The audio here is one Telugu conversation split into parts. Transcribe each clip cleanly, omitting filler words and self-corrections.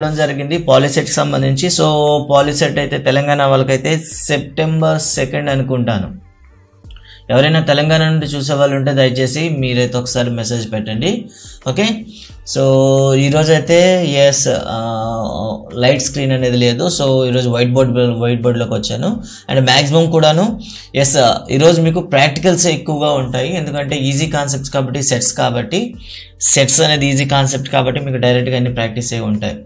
జరిగింది పాలిసెట్ కి సంబంధించి. సో పాలిసెట్ అయితే తెలంగాణ వాళ్ళకైతే సెప్టెంబర్ 2 అనుకుంటాను. ఎవరైనా తెలంగాణ నుండి చూసే వాళ్ళు ఉంటే దయచేసి మీరైతే ఒకసారి మెసేజ్ పెట్టండి. ఓకే, సో ఈరోజు అయితే ఎస్ లైట్ స్క్రీన్ అనేది లేదు. సో ఈరోజు వైట్ బోర్డ్లోకి వచ్చాను. అండ్ మ్యాక్సిమం కూడాను ఎస్ ఈరోజు మీకు ప్రాక్టికల్స్ ఎక్కువగా ఉంటాయి. ఎందుకంటే ఈజీ కాన్సెప్ట్స్ కాబట్టి, సెట్స్ అనేది ఈజీ కాన్సెప్ట్ కాబట్టి మీకు డైరెక్ట్గా అన్ని ప్రాక్టీస్ అయి ఉంటాయి.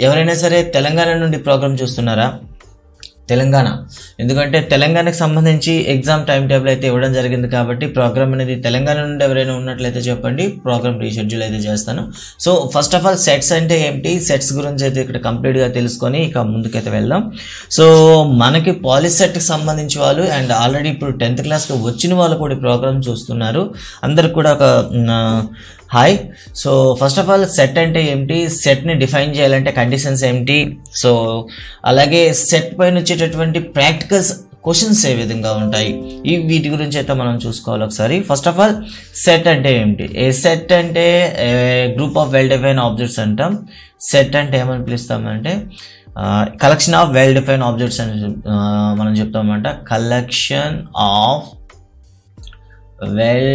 ఎవరైనా సరే తెలంగాణ నుండి ప్రోగ్రామ్ చూస్తున్నారా? తెలంగాణ, ఎందుకంటే తెలంగాణకు సంబంధించి ఎగ్జామ్ టైం టేబుల్ అయితే ఇవ్వడం జరిగింది కాబట్టి ప్రోగ్రామ్ అనేది తెలంగాణ నుండి ఎవరైనా ఉన్నట్లయితే చెప్పండి, ప్రోగ్రామ్ రీషెడ్యూల్ అయితే చేస్తాను. So first of all sets అంటే ఏంటి, సెట్స్ గురించి అయితే ఇక్కడ కంప్లీట్గా తెలుసుకొని ఇక ముందుకైతే వెళ్దాం. సో మనకి పాలిసెట్కి సంబంధించి వాళ్ళు అండ్ ఆల్రెడీ ఇప్పుడు 10th క్లాస్కి వచ్చిన వాళ్ళు కూడా ప్రోగ్రామ్ చూస్తున్నారు. అందరికి కూడా ఒక hi. So first of all set అంటే ఏమిటి, సెట్ని డిఫైన్ చేయాలంటే కండిషన్స్ ఏమిటి, సో అలాగే సెట్ పైన వచ్చేటటువంటి ప్రాక్టికల్స్ క్వశ్చన్స్ ఏ విధంగా ఉంటాయి, వీటి గురించి అయితే మనం చూసుకోవాలి ఒకసారి. ఫస్ట్ ఆఫ్ ఆల్ సెట్ అంటే ఏమిటి? ఏ సెట్ అంటే group of well define objects అంటాం. సెట్ అంటే ఏమని పిలుస్తామంటే collection of well define objects అని మనం చెప్తామంట. Collection of well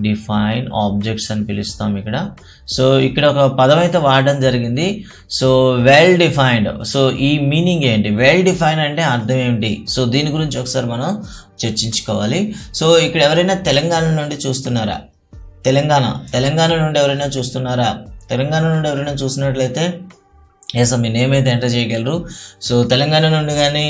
define objects అని పిలుస్తాం ఇక్కడ. సో ఇక్కడ ఒక పదం అయితే వాడడం జరిగింది. సో వెల్ డిఫైన్డ్, సో ఈ మీనింగ్ ఏంటి, వెల్ డిఫైన్ అంటే అర్థం ఏంటి, సో దీని గురించి ఒకసారి మనం చర్చించుకోవాలి. సో ఇక్కడ ఎవరైనా తెలంగాణ నుండి చూస్తున్నారా? తెలంగాణ నుండి ఎవరైనా చూస్తున్నారా? తెలంగాణ నుండి ఎవరైనా చూసినట్లయితే ఎస్ మీ నేమ్ అయితే ఎంటర్ చేయగలరు. సో తెలంగాణ నుండి కానీ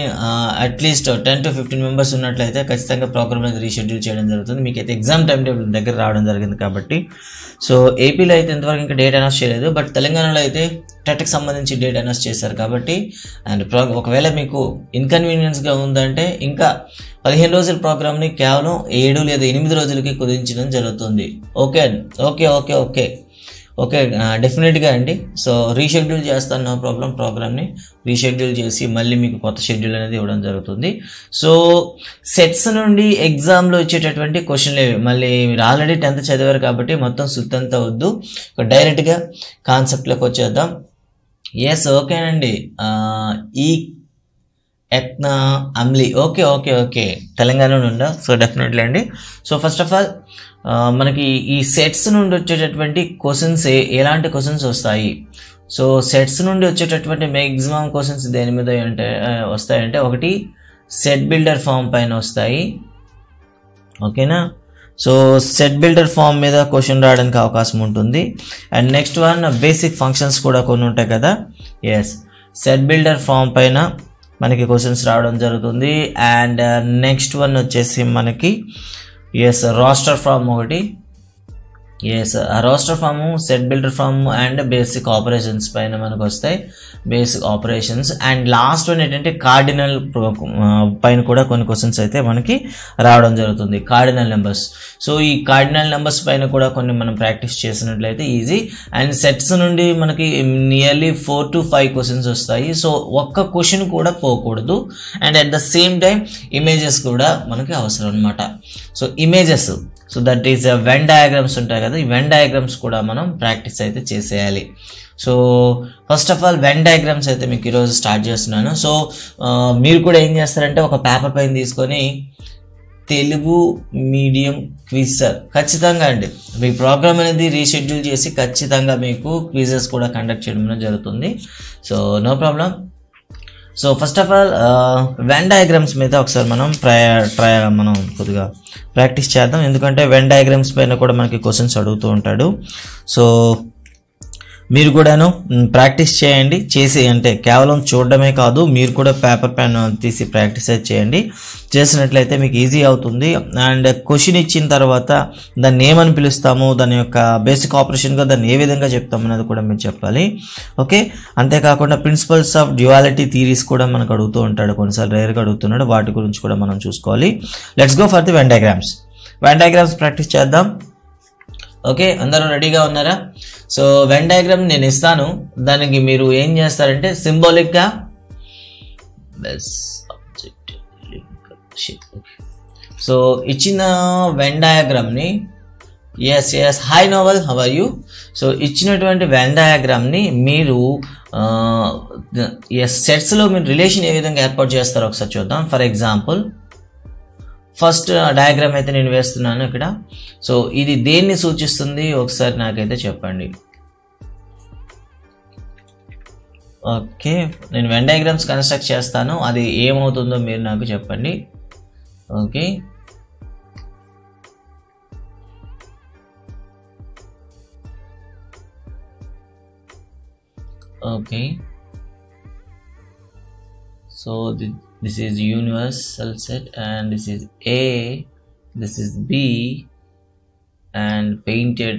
అట్లీస్ట్ 10 to 15 మెంబర్స్ ఉన్నట్లయితే ఖచ్చితంగా ప్రోగ్రామ్ అయితే రీషెడ్యూల్ చేయడం జరుగుతుంది. మీకైతే ఎగ్జామ్ టైం టేబుల్ దగ్గర రావడం జరిగింది కాబట్టి. సో ఏపీలో అయితే ఇంతవరకు ఇంకా డేట్ అనౌన్స్ చేయలేదు, బట్ తెలంగాణలో అయితే టెట్కి సంబంధించి డేట్ అనౌన్స్ చేశారు కాబట్టి. అండ్ ఒకవేళ మీకు ఇన్కన్వీనియన్స్గా ఉందంటే ఇంకా 15 రోజుల ప్రోగ్రామ్ని కేవలం 7 లేదా 8 రోజులకి కుదించడం జరుగుతుంది. Okay okay okay okay okay డెఫినెట్గా అండి. సో రీషెడ్యూల్ చేస్తాను, నో ప్రాబ్లం. ప్రోగ్రామ్ని రీషెడ్యూల్ చేసి మళ్ళీ మీకు కొత్త షెడ్యూల్ అనేది ఇవ్వడం జరుగుతుంది. సో సెట్స్ నుండి ఎగ్జామ్లో వచ్చేటటువంటి క్వశ్చన్లు ఏవి, మళ్ళీ మీరు ఆల్రెడీ 10th చదివారు కాబట్టి మొత్తం సుత్తంతా వద్దు, డైరెక్ట్గా కాన్సెప్ట్లోకి వచ్చేద్దాం. ఎస్ ఓకేనండి. ఈ ఎక్నా అమ్లీ ఓకే ఓకే ఓకే తెలంగాణ నుండా. సో డెఫినెట్లీ అండి. సో ఫస్ట్ ఆఫ్ ఆల్ మనకి ఈ సెట్స్ నుండి వచ్చేటటువంటి క్వశ్చన్స్ ఎలాంటి క్వశ్చన్స్ వస్తాయి? సో సెట్స్ నుండి వచ్చేటటువంటి మ్యాక్సిమం క్వశ్చన్స్ దేని మీద అంటే వస్తాయంటే, ఒకటి సెట్ బిల్డర్ ఫామ్ పైన వస్తాయి. ఓకేనా? సో సెట్ బిల్డర్ ఫామ్ మీద క్వశ్చన్ రావడానికి అవకాశం ఉంటుంది. And next one basic functions కూడా కొన్ని ఉంటాయి కదా. ఎస్ సెట్ బిల్డర్ ఫామ్ పైన మనకి క్వశ్చన్స్ రావడం జరుగుతుంది. అండ్ నెక్స్ట్ వన్ వచ్చేసి మనకి ఎస్ రాస్టర్ ఫామ్ ఒకటి. ఎస్ ఆ roster form, set builder form and basic operations పైన మనకు వస్తాయి, basic operations. And last one ఏంటంటే కార్డినల్ పైన కూడా కొన్ని క్వశ్చన్స్ అయితే మనకి రావడం జరుగుతుంది, కార్డినల్ నెంబర్స్. సో ఈ కార్డినల్ నెంబర్స్ పైన కూడా కొన్ని మనం ప్రాక్టీస్ చేసినట్లయితే ఈజీ. అండ్ సెట్స్ నుండి మనకి నియర్లీ 4 to 5 క్వశ్చన్స్ వస్తాయి. సో ఒక్క క్వశ్చన్ కూడా పోకూడదు. And at the same time images కూడా మనకి అవసరం అనమాట. So images, so that is Venn diagrams ఉంటాయి కదా, ఈ వెన్ డయాగ్రామ్స్ కూడా మనం ప్రాక్టీస్ అయితే చేసేయాలి. So first of all Venn diagrams అయితే మీకు ఈరోజు స్టార్ట్ చేస్తున్నాను. సో మీరు కూడా ఏం చేస్తారంటే ఒక పేపర్ పైన తీసుకొని తెలుగు మీడియం క్విజ్ ఖచ్చితంగా అండి మీ ప్రోగ్రామ్ అనేది రీషెడ్యూల్ చేసి ఖచ్చితంగా మీకు క్విజెస్ కూడా కండక్ట్ చేయడం జరుగుతుంది. So no problem. So first of all Venn diagrams మీద ఒకసారి మనం కొద్దిగా ప్రాక్టీస్ చేద్దాం. ఎందుకంటే వెన్ డయాగ్రామ్స్ పైన కూడా మనకి క్వశ్చన్స్ అడుగుతూ ఉంటాడు. సో మీరు కూడాను ప్రాక్టీస్ చేయండి. చేసి అంటే కేవలం చూడడమే కాదు, మీరు కూడా పేపర్ పెన్ తీసి ప్రాక్టీస్ అయితే చేయండి. చేసినట్లయితే మీకు ఈజీ అవుతుంది. అండ్ క్వశ్చన్ ఇచ్చిన తర్వాత దాన్ని ఏమని పిలుస్తాము, దాని యొక్క బేసిక్ ఆపరేషన్గా దాన్ని ఏ విధంగా చెప్తాము అనేది కూడా మీరు చెప్పాలి. ఓకే, అంతేకాకుండా ప్రిన్సిపల్స్ ఆఫ్ డ్యువాలిటీ థియరీస్ కూడా మనకు అడుగుతూ ఉంటాడు, కొన్నిసార్లు రేర్గా అడుగుతున్నాడు, వాటి గురించి కూడా మనం చూసుకోవాలి. Let's go for the when diagrams. Venn diagrams practice చేద్దాం. ఓకే, అందరూ రెడీగా ఉన్నారా? సో వెన్ డయాగ్రామ్ నేను ఇస్తాను, దానికి మీరు ఏం చేస్తారంటే సింబాలిక్గా సో ఇచ్చిన వెన్ డయాగ్రామ్ని ఎస్ హాయ్ నోవల్, హౌ ఆర్ యూ? సో ఇచ్చినటువంటి వెన్ డయాగ్రామ్ని మీరు సెట్స్లో మీరు రిలేషన్ ఏ విధంగా ఏర్పాటు చేస్తారో ఒకసారి చూద్దాం. ఫర్ ఎగ్జాంపుల్ ఫస్ట్ డయాగ్రామ్ అయితే నేను వేస్తున్నాను ఇక్కడ. సో ఇది దేన్ని సూచిస్తుంది ఒకసారి నాకైతే చెప్పండి. ఓకే, నేను వెన్ డయాగ్రామ్స్ కన్స్ట్రక్ట్ చేస్తాను, అది ఏమవుతుందో మీరు నాకు చెప్పండి. Okay, okay, so this is universal set and this is A, this is B and painted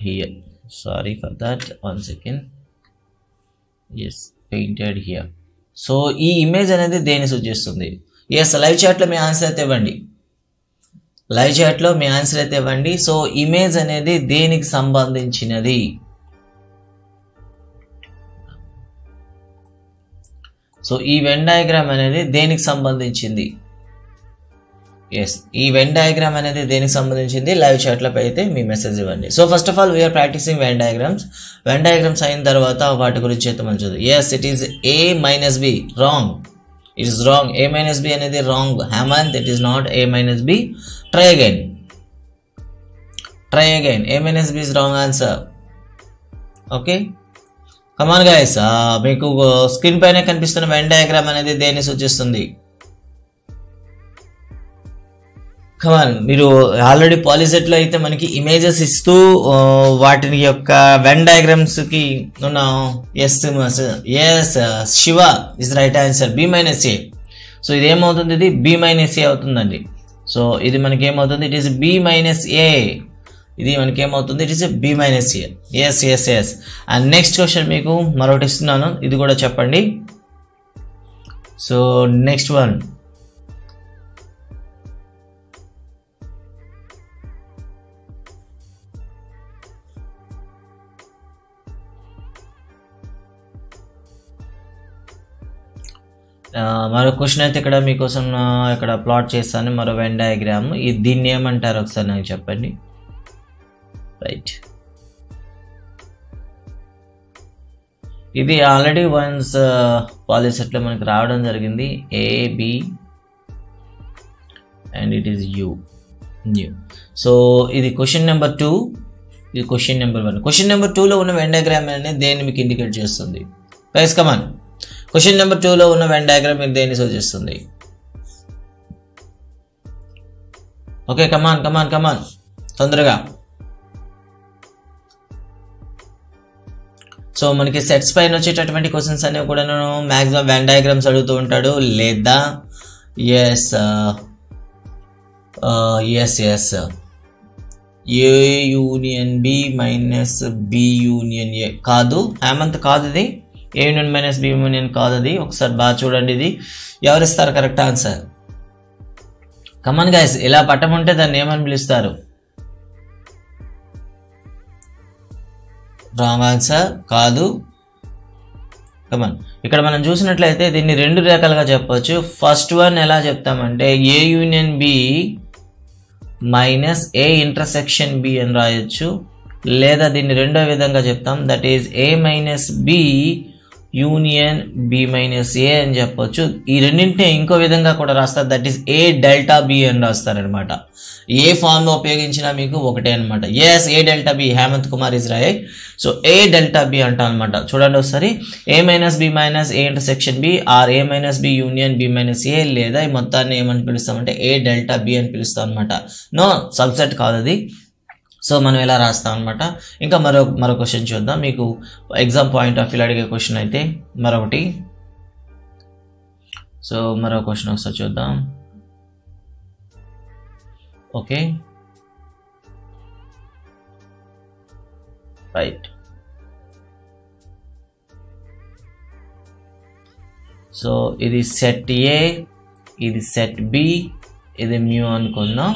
here, sorry for that, one second, yes, painted here. So ఈ ఇమేజ్ అనేది దేన్ని సూచిస్తుంది? ఎస్, లైవ్ చాట్లో మీ ఆన్సర్ అయితే ఇవ్వండి, లైవ్ చాట్లో మీ ఆన్సర్ అయితే ఇవ్వండి. సో ఇమేజ్ అనేది దేనికి సంబంధించినది? సో ఈ వెన్ డయాగ్రామ్ అనేది దేనికి సంబంధించింది? ఎస్, ఈ వెన్ డయాగ్రామ్ అనేది దేనికి సంబంధించింది? లైవ్ చాట్లపై అయితే మీ మెసేజ్ ఇవ్వండి. So first of all we are practising Venn diagrams. Venn diagrams అయిన తర్వాత వాటి గురించి అయితే మనం చూద్దాం. Yes, it is A minus B, wrong, it is wrong. A minus B అనేది wrong. Hemanth, it is not A minus B. Try again, A minus B is wrong answer. Okay, come on guys, మీకు స్క్రీన్ పైన కనిపిస్తున్న వెన్ డయాగ్రామ్ అనేది దేన్ని సూచిస్తుంది? కమాన్, మీరు ఆల్రెడీ పాలిసెట్లో అయితే మనకి ఇమేజెస్ ఇస్తూ వాటిని యొక్క వెన్ డయాగ్రామ్స్ కి ఉన్న yes Shiva is right answer, B minus A. So ఇది ఏమవుతుంది? ఇది B minus A అవుతుందండి. సో ఇది మనకి ఏమవుతుంది? It is B minus A. ఇది మనకి ఏమవుతుంది? It is B minus A. Yes. And next question మీకు మరొకటి ఇస్తున్నాను, ఇది కూడా చెప్పండి. సో నెక్స్ట్ వన్, మరో క్వశ్చన్ అయితే ఇక్కడ మీకోసం ఇక్కడ ప్లాట్ చేస్తాను, మరో వెన్ డయాగ్రామ్. దీన్ని ఏమంటారు ఒకసారి నాకు చెప్పండి. రైట్, ఇది ఆల్రెడీ వన్స్ పాలిసెట్లో మనకి రావడం జరిగింది. AB and it is new. So ఇది క్వశ్చన్ నెంబర్ 2, ఇది క్వశ్చన్ నెంబర్ 1. క్వశ్చన్ నెంబర్ 2లో ఉన్న వెన్ డయాగ్రామ్ అనేది దేన్ని మీకు ఇండికేట్ చేస్తుంది? గైస్ కమాన్, క్వశ్చన్ నెంబర్ 2లో ఉన్న వెన్ డయాగ్రామ్ మీకు దేన్ని సూచిస్తుంది? ఓకే, కమాన్ తొందరగా. సో మనకి సెట్స్ పైన వచ్చేటటువంటి క్వశ్చన్స్ అనేవి కూడా మ్యాక్సిమం వెన్ డయాగ్రామ్స్ అడుగుతూ ఉంటాడు, లేదా yes A union B minus B union A కాదు, హేమంత్ కాదు, ఇది A union minus B union కాదు. అది ఒకసారి బాగా చూడండి, ఇది ఎవరిస్తారు కరెక్ట్ ఆన్సర్? కమాన్ గైస్, ఇలా పట్టమంటే దాన్ని ఏమని పిలుస్తారు? రాంగ్ ఆన్సర్, కాదు. కమాన్, ఇక్కడ మనం చూసినట్లయితే దీన్ని 2 రకాలుగా చెప్పొచ్చు. ఫస్ట్ వన్ ఎలా చెప్తామంటే A union B minus A intersection B అని రాయొచ్చు, లేదా దీన్ని రెండో విధంగా చెప్తాం, that is A minus B union B minus A అని చెప్పొచ్చు. ఈ రెండింటిని ఇంకో విధంగా కూడా రాస్తారు, that is A delta B అని రాస్తారనమాట. ఏ ఫామ్ లో ఉపయోగించినా మీకు ఒకటే అనమాట. Yes, A delta B, Hemanth Kumar is right. So A delta B అంటాం అనమాట. చూడండి ఒకసారి, A minus B minus A intersection B or A minus B union B minus A, లేదా ఈ మొత్తాన్ని ఏమని పిలుస్తామంటే A డెల్టా B అని పిలుస్తాం అనమాట. నో, సబ్సెట్ కాదు అది. సో మనం ఎలా రాస్తాం అనమాట. ఇంకా మరో క్వశ్చన్ చూద్దాం, మీకు ఎగ్జామ్ పాయింట్ ఆఫ్ వ్యూ అడిగే క్వశ్చన్ అయితే మరొకటి. సో మరో క్వశ్చన్ ఒకసారి చూద్దాం. Okay, right. సో ఇది సెట్ A, ఇది సెట్ B, ఇది మ్యూ అనుకుందాం.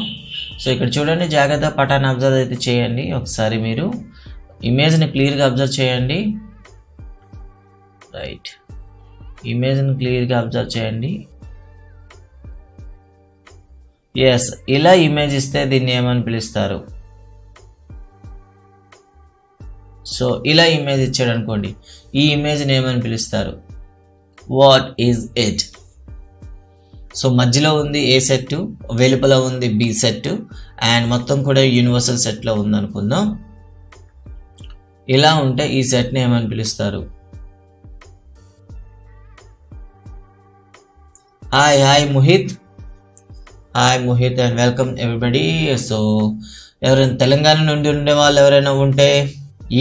సో ఇక్కడ చూడండి, జాగ్రత్త పటాన్ని అబ్జర్వ్ అయితే చేయండి. ఒకసారి మీరు ఇమేజ్ని క్లియర్గా అబ్జర్వ్ చేయండి. రైట్, ఇమేజ్ని క్లియర్గా అబ్జర్వ్ చేయండి. ఎస్, ఇలా ఇమేజ్ ఇస్తే దీన్ని ఏమని పిలుస్తారు? సో ఇలా ఇమేజ్ ఇచ్చాడు అనుకోండి, ఈ ఇమేజ్ని ఏమని పిలుస్తారు? What is it? సో మధ్యలో ఉంది ఏ సెట్, వెలుపల ఉంది బి సెట్, అండ్ మొత్తం కూడా యూనివర్సల్ సెట్లో ఉంది అనుకుందాం. ఇలా ఉంటే ఈ సెట్ని ఏమని పిలుస్తారు? Hi Muhit, and welcome everybody. So ఎవరైనా తెలంగాణ నుండి ఉండే వాళ్ళు ఎవరైనా ఉంటే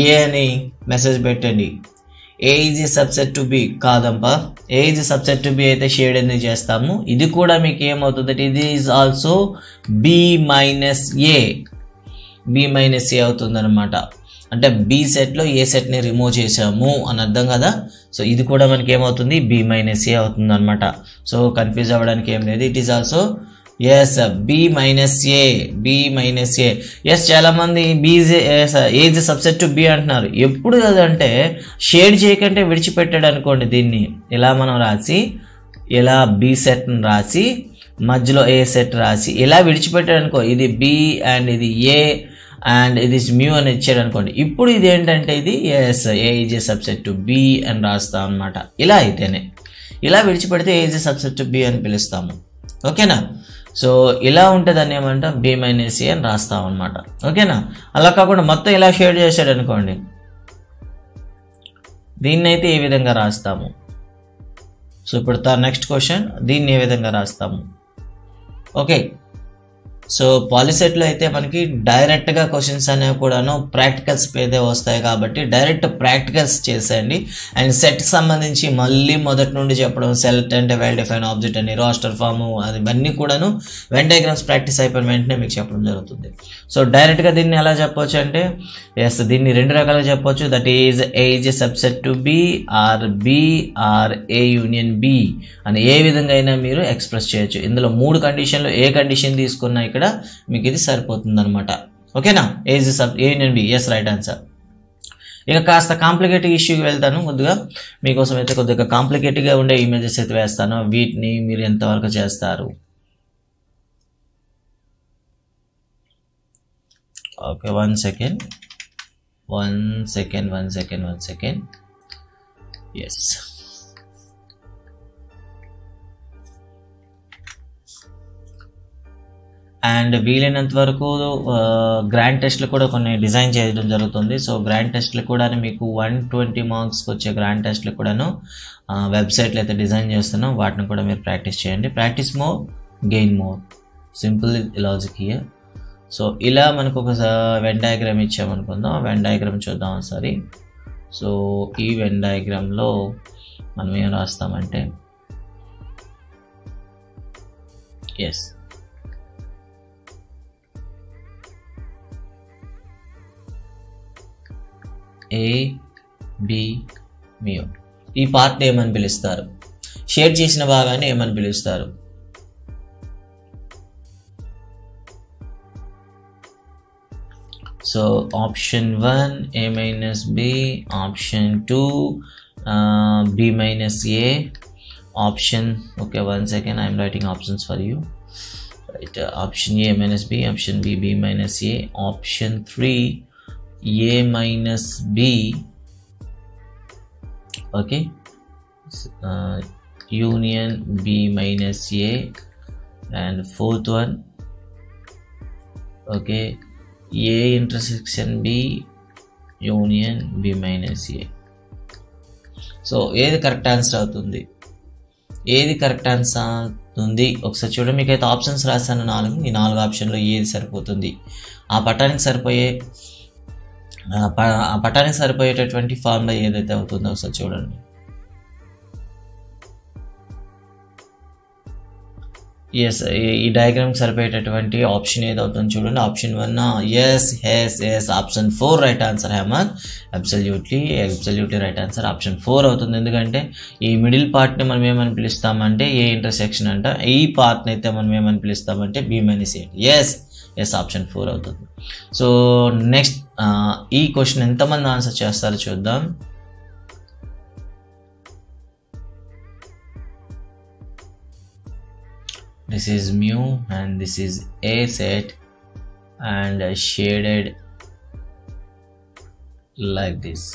ఏ అని మెసేజ్ పెట్టండి. A is subset to B కాదంపా, A is subset to B అయితే షేడ్ ఎందుకు చేస్తాము? ఇది కూడా మీకు ఏమవుతుంది? ఇది is also B minus A అవుతుంది అనమాట. అంటే బి సెట్లో ఏ సెట్ని రిమూవ్ చేసాము అని అర్థం కదా. సో ఇది కూడా మనకి ఏమవుతుంది? బి మైనస్ ఏ అవుతుంది అనమాట. సో కన్ఫ్యూజ్ అవ్వడానికి ఏం లేదు. It is also B minus A. చాలా మంది ఏజ్ సబ్సెట్ టు బి అంటున్నారు. ఎప్పుడు కదంటే షేడ్ చేయకంటే విడిచిపెట్టాడు అనుకోండి, దీన్ని ఇలా మనం రాసి, ఇలా బి సెట్ని రాసి, మధ్యలో ఏ సెట్ రాసి ఇలా విడిచిపెట్టాడు అనుకో, ఇది బి అండ్ ఇది ఏ అండ్ ఇది మ్యూ అని ఇచ్చాడు అనుకోండి. ఇప్పుడు ఇది ఏంటంటే ఇది ఏ ఈజ్ సబ్సెట్ టు బి అని రాస్తాం అనమాట. ఇలా అయితేనే, ఇలా విడిచిపెడితే ఏ ఈజ్ సబ్సెట్ టు బి అని పిలుస్తాము. ఓకేనా? సో ఇలా ఉంటే దాన్ని ఏమంటాం? బి మైనస్ ఏ అని రాస్తాం అనమాట. ఓకేనా? అలా కాకుండా మొత్తం ఇలా షేడ్ చేశాడు అనుకోండి, దీన్ని అయితే ఏ విధంగా రాస్తాము? సో ఇప్పుడు నెక్స్ట్ క్వశ్చన్, దీన్ని ఏ విధంగా రాస్తాము? ఓకే, సో పాలిసెట్లో అయితే మనకి డైరెక్ట్గా క్వశ్చన్స్ అనేవి కూడాను ప్రాక్టికల్స్ మీదే వస్తాయి కాబట్టి డైరెక్ట్ ప్రాక్టికల్స్ చేసేయండి. అండ్ సెట్ సంబంధించి మళ్ళీ మొదటి నుండి చెప్పడం, సెట్ అంటే వెల్ డిఫైన్ ఆబ్జెక్ట్ అని, రాస్టర్ ఫామ్, అది ఇవన్నీ కూడాను వెన్ డయాగ్రామ్స్ ప్రాక్టీస్ అయిపోయిన వెంటనే మీకు చెప్పడం జరుగుతుంది. సో డైరెక్ట్గా దీన్ని ఎలా చెప్పవచ్చు అంటే, దీన్ని రెండు రకాలుగా చెప్పవచ్చు. That is A is subset to B or B or A union B అని ఏ విధంగా అయినా మీరు ఎక్స్ప్రెస్ చేయొచ్చు. ఇందులో 3 కండిషన్లు, ఏ కండిషన్ తీసుకున్నా ఇక్కడ మీకు ఇది సరిపోతుంది అనమాట. ఓకేనా? A union B, yes right answer. ఇక కాస్త కాంప్లికేటెడ్ ఇష్యూకి వెళ్తాను. కొద్దిగా మీకోసం అయితే కొద్దిగా కాంప్లికేటెడ్గా ఉండే ఇమేజెస్ అయితే వేస్తాను. వీటిని మీరు ఎంతవరకు చేస్తారు? Okay, one second. Yes, and వీలైనంత వరకు గ్రాండ్ టెస్ట్లు కూడా కొన్ని డిజైన్ చేయడం జరుగుతుంది. సో గ్రాండ్ టెస్ట్లు కూడా మీకు 120 మార్క్స్కి వచ్చే గ్రాండ్ టెస్ట్లు కూడాను వెబ్సైట్లో అయితే డిజైన్ చేస్తున్నాం. వాటిని కూడా మీరు ప్రాక్టీస్ చేయండి. Practise more, gain more, simple logic here. So ఇలా మనకు ఒక వెన్ డయాగ్రామ్ ఇచ్చామనుకుందాం. వెన్ డయాగ్రామ్ చూద్దాం ఒకసారి. సో ఈ వెన్ డయాగ్రామ్లో మనం ఏం రాస్తామంటే, ఎస్, ఏ బి మ్యూ. ఈ పార్ట్ ఏమని పిలుస్తారు? షేడ్ చేసిన భాగాన్ని ఏమని పిలుస్తారు? So option 1 A minus B, option 2 B minus A, option, okay one second, I'm writing options for you. Right, option A minus B, option B B minus A, option 3 a minus b, okay, union b minus a, and fourth one, okay, a intersection b union b minus a. So ఏది కరెక్ట్ ఆన్సర్ అవుతుంది? ఒకసారి చూడండి. మీకైతే ఆప్షన్స్ రాశాను 4. ఈ 4 ఆప్షన్లో ఏది సరిపోతుంది? ఆ పటానికి సరిపోయేటటువంటి ఫార్ములా ఏదైతే అవుతుందో ఒకసారి చూడండి. ఎస్, ఈ డయాగ్రామ్కి సరిపోయేటటువంటి ఆప్షన్ ఏదవుతుందో చూడండి. Option 1, yes, option 4 right answer Hemanth. Absolutely right answer option 4 అవుతుంది. ఎందుకంటే ఈ మిడిల్ పార్ట్ని మనం ఏమని పిలుస్తామంటే ఏ ఇంటర్సెక్షన్ అంట. ఈ పార్ట్ని అయితే మనం ఏమని పిలుస్తామంటే బి మైనస్ ఏ. ఎస్, ఆప్షన్ 4 అవుతుంది. సో నెక్స్ట్ ఈ క్వశ్చన్ ఎంతమంది ఆన్సర్ చేస్తారో చూద్దాం. This is mu and this is a set and shaded like this.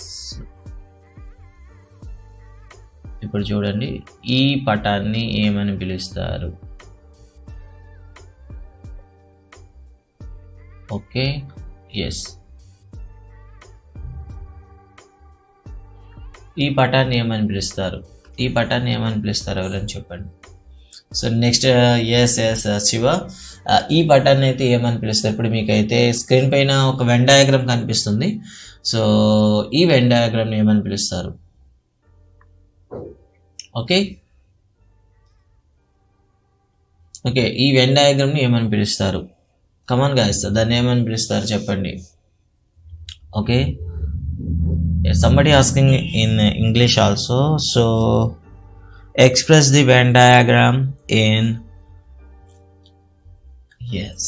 ఇప్పుడు చూడండి, ఈ పటాన్ని ఏమని పిలుస్తారు? ఓకే, ఎస్, ఈ పటాన్ని ఏమని పిలుస్తారు? ఈ పటాన్ని ఏమని పిలుస్తారు ఎవరైనా చెప్పండి. So next, yes yes Shiva, ఈ పటాన్ని అయితే ఏమని పిలుస్తారు? ఇప్పుడు మీకైతే స్క్రీన్ పైన ఒక వెన్ డయాగ్రామ్ కనిపిస్తుంది. సో ఈ వెన్ డయాగ్రామ్ని ఏమని పిలుస్తారు? ఓకే ఓకే, ఈ వెన్ డయాగ్రామ్ని ఏమని పిలుస్తారు? కమాన్ గాయ్స్, దాన్ని ఏమని పిలుస్తారు చెప్పండి. Okay, somebody asking in English also. So express the Venn diagram in yes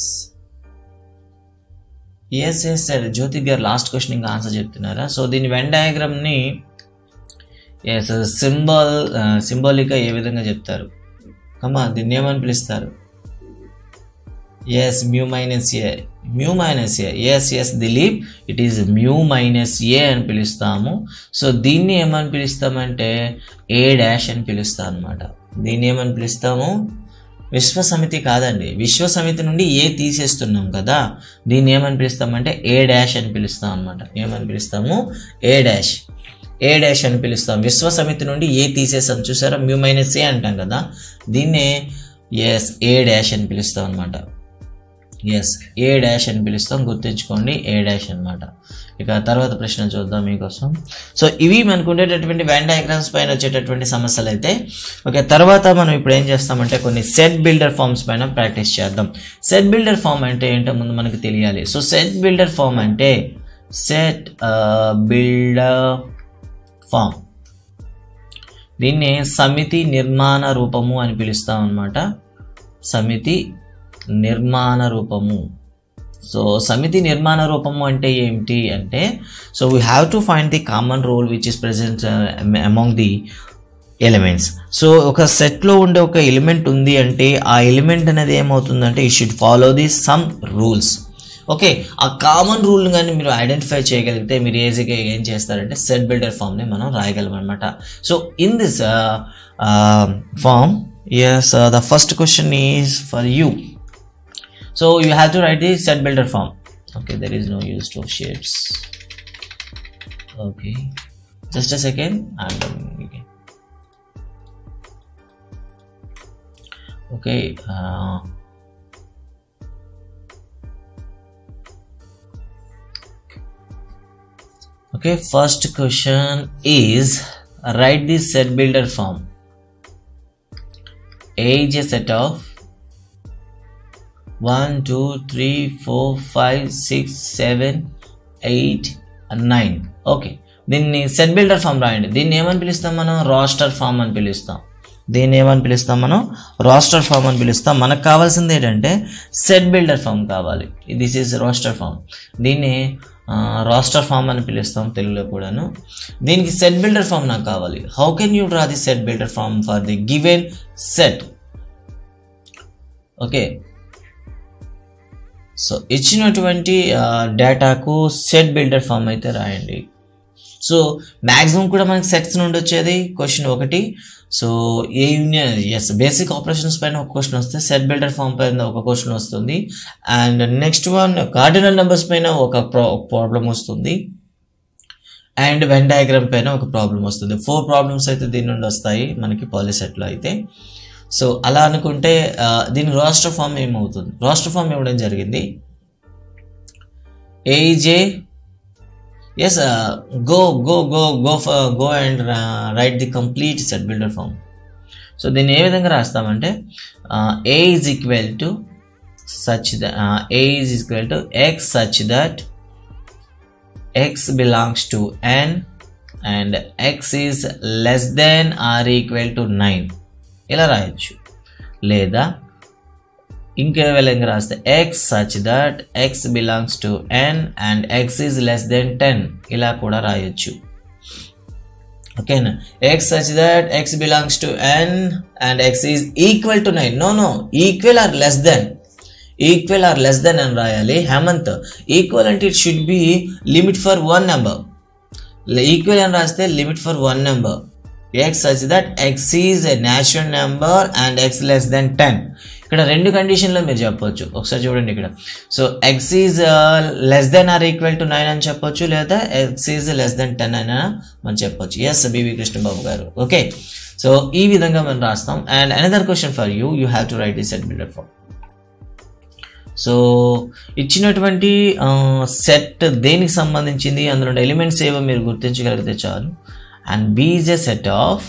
sir. Jyoti gar last question inga answer cheptunara. So దీని వెన్ డయాగ్రామ్ ని సింబాలిక్ గా ఏ విధంగా చెప్తారు? కమా, దీన్ని ఏమని పిలుస్తారు? yes, mu minus a. yes Dilip, it is mu minus a అని పిలుస్తాము. సో దీన్ని ఏమని పిలుస్తామంటే a డాష్ అని పిలుస్తాం అనమాట. దీన్ని ఏమని పిలుస్తాము? విశ్వసమితి కాదండి, విశ్వసమితి నుండి ఏ తీసేస్తున్నాం కదా, దీన్ని ఏమని పిలుస్తామంటే a డాష్ అని పిలుస్తాం అనమాట. ఏమని పిలుస్తాము? a డాష్ అని పిలుస్తాం. విశ్వసమితి నుండి ఏ తీసేసాం చూసారా, mu minus a అంటాం కదా, దీన్నే ఎస్ a డాష్ అని పిలుస్తాం అనమాట. ఎస్, ఏ డాష్ అని పిలుస్తాం, గుర్తుంచుకోండి, ఏ డాష్ అనమాట. ఇక తర్వాత ప్రశ్న చూద్దాం మీకోసం. సో ఇవి మనకు ఉండేటటువంటి వెన్ డయాగ్రామ్స్ పైన వచ్చేటటువంటి సమస్యలు అయితే. ఓకే, తర్వాత మనం ఇప్పుడు ఏం చేస్తామంటే కొన్ని సెట్ బిల్డర్ ఫార్మ్స్ పైన ప్రాక్టీస్ చేద్దాం. సెట్ బిల్డర్ ఫార్మ్ అంటే ఏంటో ముందు మనకు తెలియాలి. సో సెట్ బిల్డర్ ఫార్మ్ అంటే సెట్ బిల్డర్ ఫార్మ్, దీన్ని సమితి నిర్మాణ రూపము అని పిలుస్తాం అనమాట. సమితి నిర్మాణ రూపము. సో సమితి నిర్మాణ రూపము అంటే ఏమిటి అంటే, so we have to find the common rule which is present among the elements. So ఒక సెట్లో ఉండే ఒక ఎలిమెంట్ ఉంది అంటే ఆ ఎలిమెంట్ అనేది ఏమవుతుందంటే it should follow the some rules. Okay, ఆ కామన్ రూల్ కానీ మీరు ఐడెంటిఫై చేయగలిగితే మీరు ఈజీగా ఏం చేస్తారంటే సెట్ బిల్డర్ ఫామ్ని మనం రాయగలం అనమాట. So in this form, yes, the first question is for you. So you have to write the set builder form. Okay, there is no use to shapes. Okay, just a second, I'm done again. Okay, okay, first question is write the set builder form. A is a set of 1 2 3 4 5 6 7 8 9. Okay, దీన్ని సెట్ బిల్డర్ ఫామ్ రాయండి. దీన్ని ఏమని పిలుస్తాం మనం? రాస్టర్ ఫామ్ అని పిలుస్తాం. దీన్ని ఏమని పిలుస్తాం మనం? రాస్టర్ ఫామ్ అని పిలుస్తాం. మనకు కావాల్సింది ఏంటంటే సెట్ బిల్డర్ ఫామ్ కావాలి. This is roster form. దీన్ని రాస్టర్ ఫామ్ అని పిలుస్తాం తెలుగులో కూడాను. దీనికి సెట్ బిల్డర్ ఫామ్ నాకు కావాలి. How can you draw the set builder form for the given set? Okay, so ఇచ్చినటువంటి డేటాకు సెట్ బిల్డర్ ఫామ్ అయితే రాయండి. సో మ్యాక్సిమం కూడా మనకి సెట్స్ నుండి వచ్చేది క్వశ్చన్ ఒకటి. So A union, yes, basic operations పైన ఒక క్వశ్చన్ వస్తే సెట్ బిల్డర్ ఫామ్ పైన ఒక క్వశ్చన్ వస్తుంది. And next one cardinal numbers పైన ఒక ప్రాబ్లం వస్తుంది. అండ్ వెన్ డయాగ్రామ్ పైన ఒక ప్రాబ్లం వస్తుంది. 4 ప్రాబ్లమ్స్ అయితే దీని నుండి వస్తాయి మనకి పాలిసెట్లో అయితే. సో అలా అనుకుంటే దీని రాస్టర్ ఫామ్ ఏమవుతుంది? రాస్టర్ ఫామ్ ఇవ్వడం జరిగింది. ఏజే, yes, go and write the complete set builder form. So దీన్ని ఏ విధంగా రాస్తామంటే A is equal to x such that x belongs to n and x is less than or equal to 9 ఇలా రాయొచ్చు. లేదా ఇంకే విధంగా రాస్తే x such that x belongs to n and x is less than 10 ఇలా కూడా రాయొచ్చు. ఓకేనా? x such that x belongs to n and x is equal to 9. No, equal or less than అని రాయాలి. హేమంత్, ఈక్వల్ అంటే it should be limit for 1 number. Equal అని రాస్తే limit for one number x such that x is a natural number and x less than 10. ఇక్కడ రెండు కండిషన్లో మీరు చెప్పొచ్చు. ఒకసారి చూడండి ఇక్కడ. So x is less than or equal to 9 అని చెప్పొచ్చు, లేదా x is less than 10 అని మనం చెప్పొచ్చు. ఎస్ బివి కృష్ణబాబు గారు. ఓకే, సో ఈ విధంగా మనం రాస్తాం. And another question for you have to write the set builder form. So ఇచ్చినటువంటి సెట్ దేనికి సంబంధించింది, అందులో ఎలిమెంట్స్ ఏవో మీరు గుర్తించగలిగితే చాలు. And B is a set of,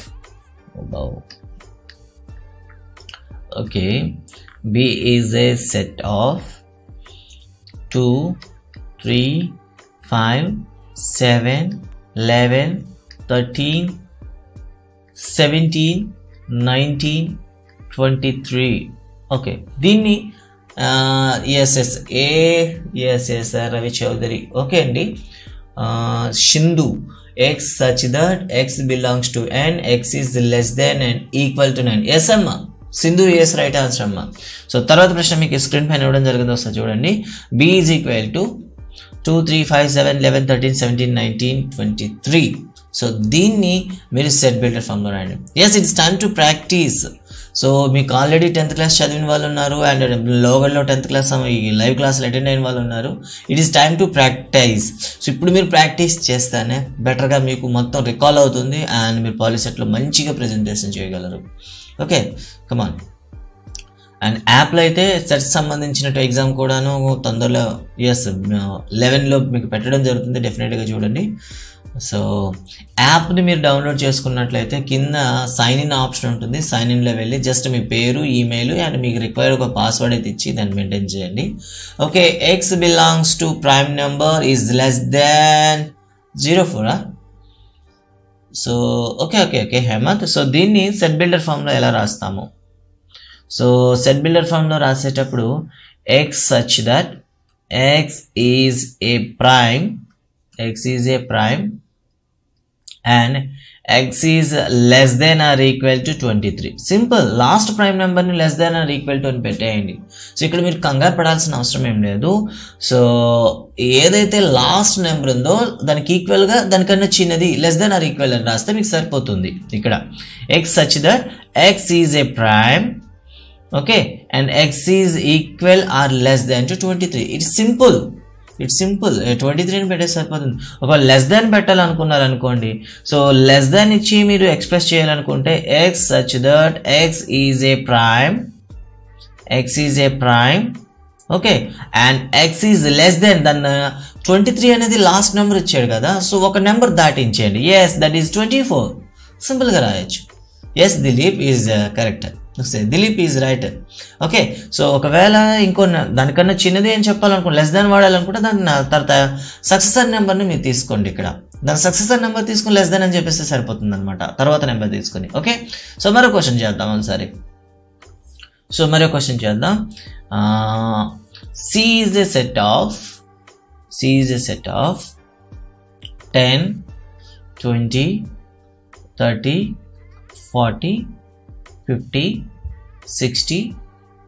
okay, B is a set of 2, 3, 5, 7, 11, 13, 17, 19, 23. Okay, దీన్ని Ravi Chaudhary. ఓకే అండి, Shindu x such that x belongs to n, x is less than and equal to 9. yes amma, Sindhu yes right answer అమ్మా. సో తర్వాత ప్రశ్న మీకు స్క్రీన్ పైన ఇవ్వడం జరిగింది, ఒకసారి చూడండి. b is equal to 2, 3, 5, 7, 11, 13, 17, 19, 23. So దీన్ని మీరు సెట్ బిల్డర్ ఫామ్ లో రాయండి. Yes, it's time to practise. So మీకు ఆల్రెడీ 10th క్లాస్ చదివిన వాళ్ళు ఉన్నారు, అండ్ లోగల్లో 10th క్లాస్ ఈ లైవ్ క్లాసులు అటెండ్ అయిన వాళ్ళు ఉన్నారు. It is time to practise. So ఇప్పుడు మీరు ప్రాక్టీస్ చేస్తానే బెటర్గా మీకు మొత్తం రికాల్ అవుతుంది, అండ్ మీరు పాలిసెట్లో మంచిగా ప్రెజెంటేషన్ చేయగలరు. Okay, come on. అండ్ యాప్లో అయితే సెట్ సంబంధించిన ఎగ్జామ్ కూడాను తొందరలో 11లో మీకు పెట్టడం జరుగుతుంది, డెఫినెట్గా చూడండి. సో యాప్ని మీరు డౌన్లోడ్ చేసుకున్నట్లయితే కింద సైన్ ఇన్ ఆప్షన్ ఉంటుంది. సైన్ ఇన్లో వెళ్ళి జస్ట్ మీ పేరు, ఈమెయిల్ అండ్ మీకు రిక్వైర్డ్ ఒక పాస్వర్డ్ అయితే ఇచ్చి దాన్ని మెయింటైన్ చేయండి. Okay, x belongs to prime number is less than 04. So okay Hemanth. So దీన్ని సెట్ బిల్డర్ ఫామ్లో ఎలా రాస్తాము? సో సెట్ బిల్డర్ ఫామ్లో రాసేటప్పుడు x such that x is a prime, and x is less than or equal to 23. Simple, last prime నెంబర్ని less than or equal to అని పెట్టేయండి. సో ఇక్కడ మీరు కంగారు పడాల్సిన అవసరం ఏం లేదు. సో ఏదైతే లాస్ట్ నెంబర్ ఉందో దానికి ఈక్వల్గా దానికన్నా చిన్నది లెస్ దాన్ ఆర్ ఈక్వల్ అని రాస్తే మీకు సరిపోతుంది. ఇక్కడ x such that x is a prime, okay, and x is equal or less than to 23. It's simple. 23 పెట్టే సరిపోతుంది. ఒక లెస్ దాన్ పెట్టాలనుకున్నారు అనుకోండి, సో లెస్ దాన్ ఇచ్చి మీరు ఎక్స్ప్రెస్ చేయాలనుకుంటే x such that x is a prime, okay, and x is less than దాన్ని 23 అనేది లాస్ట్ నెంబర్ ఇచ్చాడు కదా, సో ఒక నెంబర్ దాటించేయండి. Yes, that is 24. సింపుల్గా రాయొచ్చు. Yes, Dilip is correct. Dilip is right. Okay, so ఒకవేళ ఇంకో దానికన్నా చిన్నది అని చెప్పాలనుకుంటే, లెస్ దాన్ వాడాలనుకుంటే దాని తర్వాత సక్సెసర్ నెంబర్ని మీరు తీసుకోండి. ఇక్కడ దాని సక్సెసర్ నెంబర్ తీసుకుని లెస్ దాన్ అని చెప్పేస్తే సరిపోతుంది అనమాట, తర్వాత నెంబర్ తీసుకుని. ఓకే, సో మరో క్వశ్చన్ చేద్దాం ఒకసారి. C is a set of 10, 20, 30, 40, 50, 60,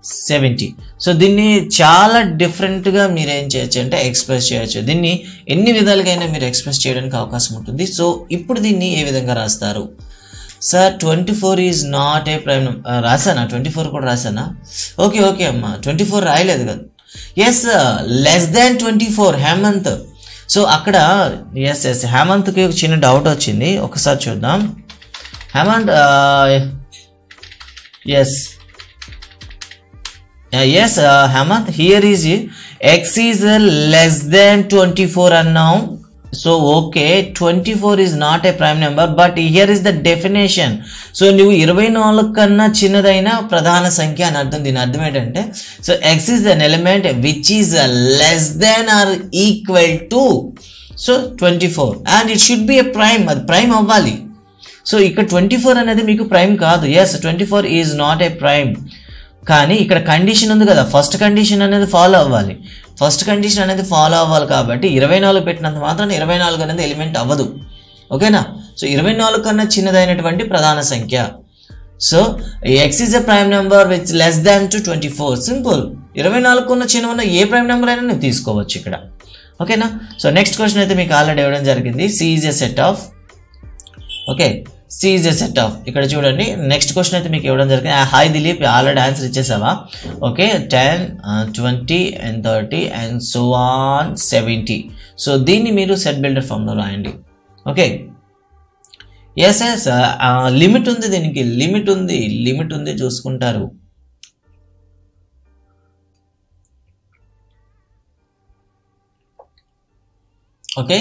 70. So దీన్ని చాలా డిఫరెంట్గా మీరు ఏం చేయొచ్చు అంటే ఎక్స్ప్రెస్ చేయొచ్చు. దీన్ని ఎన్ని విధాలుగా మీరు ఎక్స్ప్రెస్ చేయడానికి అవకాశం ఉంటుంది. సో ఇప్పుడు దీన్ని ఏ విధంగా రాస్తారు? Sir 24 is not a prime. రాసానా? 24 కూడా రాసానా? ఓకే అమ్మా, 24 రాయలేదు కదా. Yes, less than 24 Hemanth. So అక్కడ ఎస్ హేమంత్కి ఒక చిన్న డౌట్ వచ్చింది, ఒకసారి చూద్దాం. Hemant, yes Hemant, here is x is less than 24 and now, so okay, 24 is not a prime number, but here is the definition. So నువ్వు 24 కన్నా చిన్నదైన ప్రధాన సంఖ్య అని అర్థం. దీని అర్థం ఏంటంటే, so x is an element which is less than or equal to so 24 and it should be a prime. అది ప్రైమ్ అవ్వాలి. సో ఇక్కడ 24 అనేది మీకు ప్రైమ్ కాదు. Yes, 24 is not a prime. కానీ ఇక్కడ కండిషన్ ఉంది కదా, ఫస్ట్ కండిషన్ అనేది ఫాలో అవ్వాలి. కాబట్టి 24 పెట్టినంత మాత్రం 24 అనేది ఎలిమెంట్ అవ్వదు. ఓకేనా? సో 24 కన్నా చిన్నదైనటువంటి ప్రధాన సంఖ్య. So X is a prime number which less than to 24. Simple. 24 కన్నా చిన్న ఉన్న ఏ ప్రైమ్ నెంబర్ అయినా నువ్వు తీసుకోవచ్చు ఇక్కడ. ఓకేనా. సో నెక్స్ట్ క్వశ్చన్ అయితే మీకు ఆల్రెడీ ఇవ్వడం జరిగింది. C is a set of, okay, C is a set of. ఇక్కడ చూడండి నెక్స్ట్ క్వశ్చన్ అయితే మీకు ఇవ్వడం జరిగింది. హాయ్ దిలీప్, ఆల్రెడీ ఆన్సర్ ఇచ్చేసావా? Okay, 10 20 and 30 and so on 70. So దీన్ని మీరు సెట్ బిల్డర్ ఫామ్ లో రాయండి. ఓకే, ఎస్ ఎస్ లిమిట్ ఉంది, దీనికి లిమిట్ ఉంది చూసుకుంటారు. ఓకే,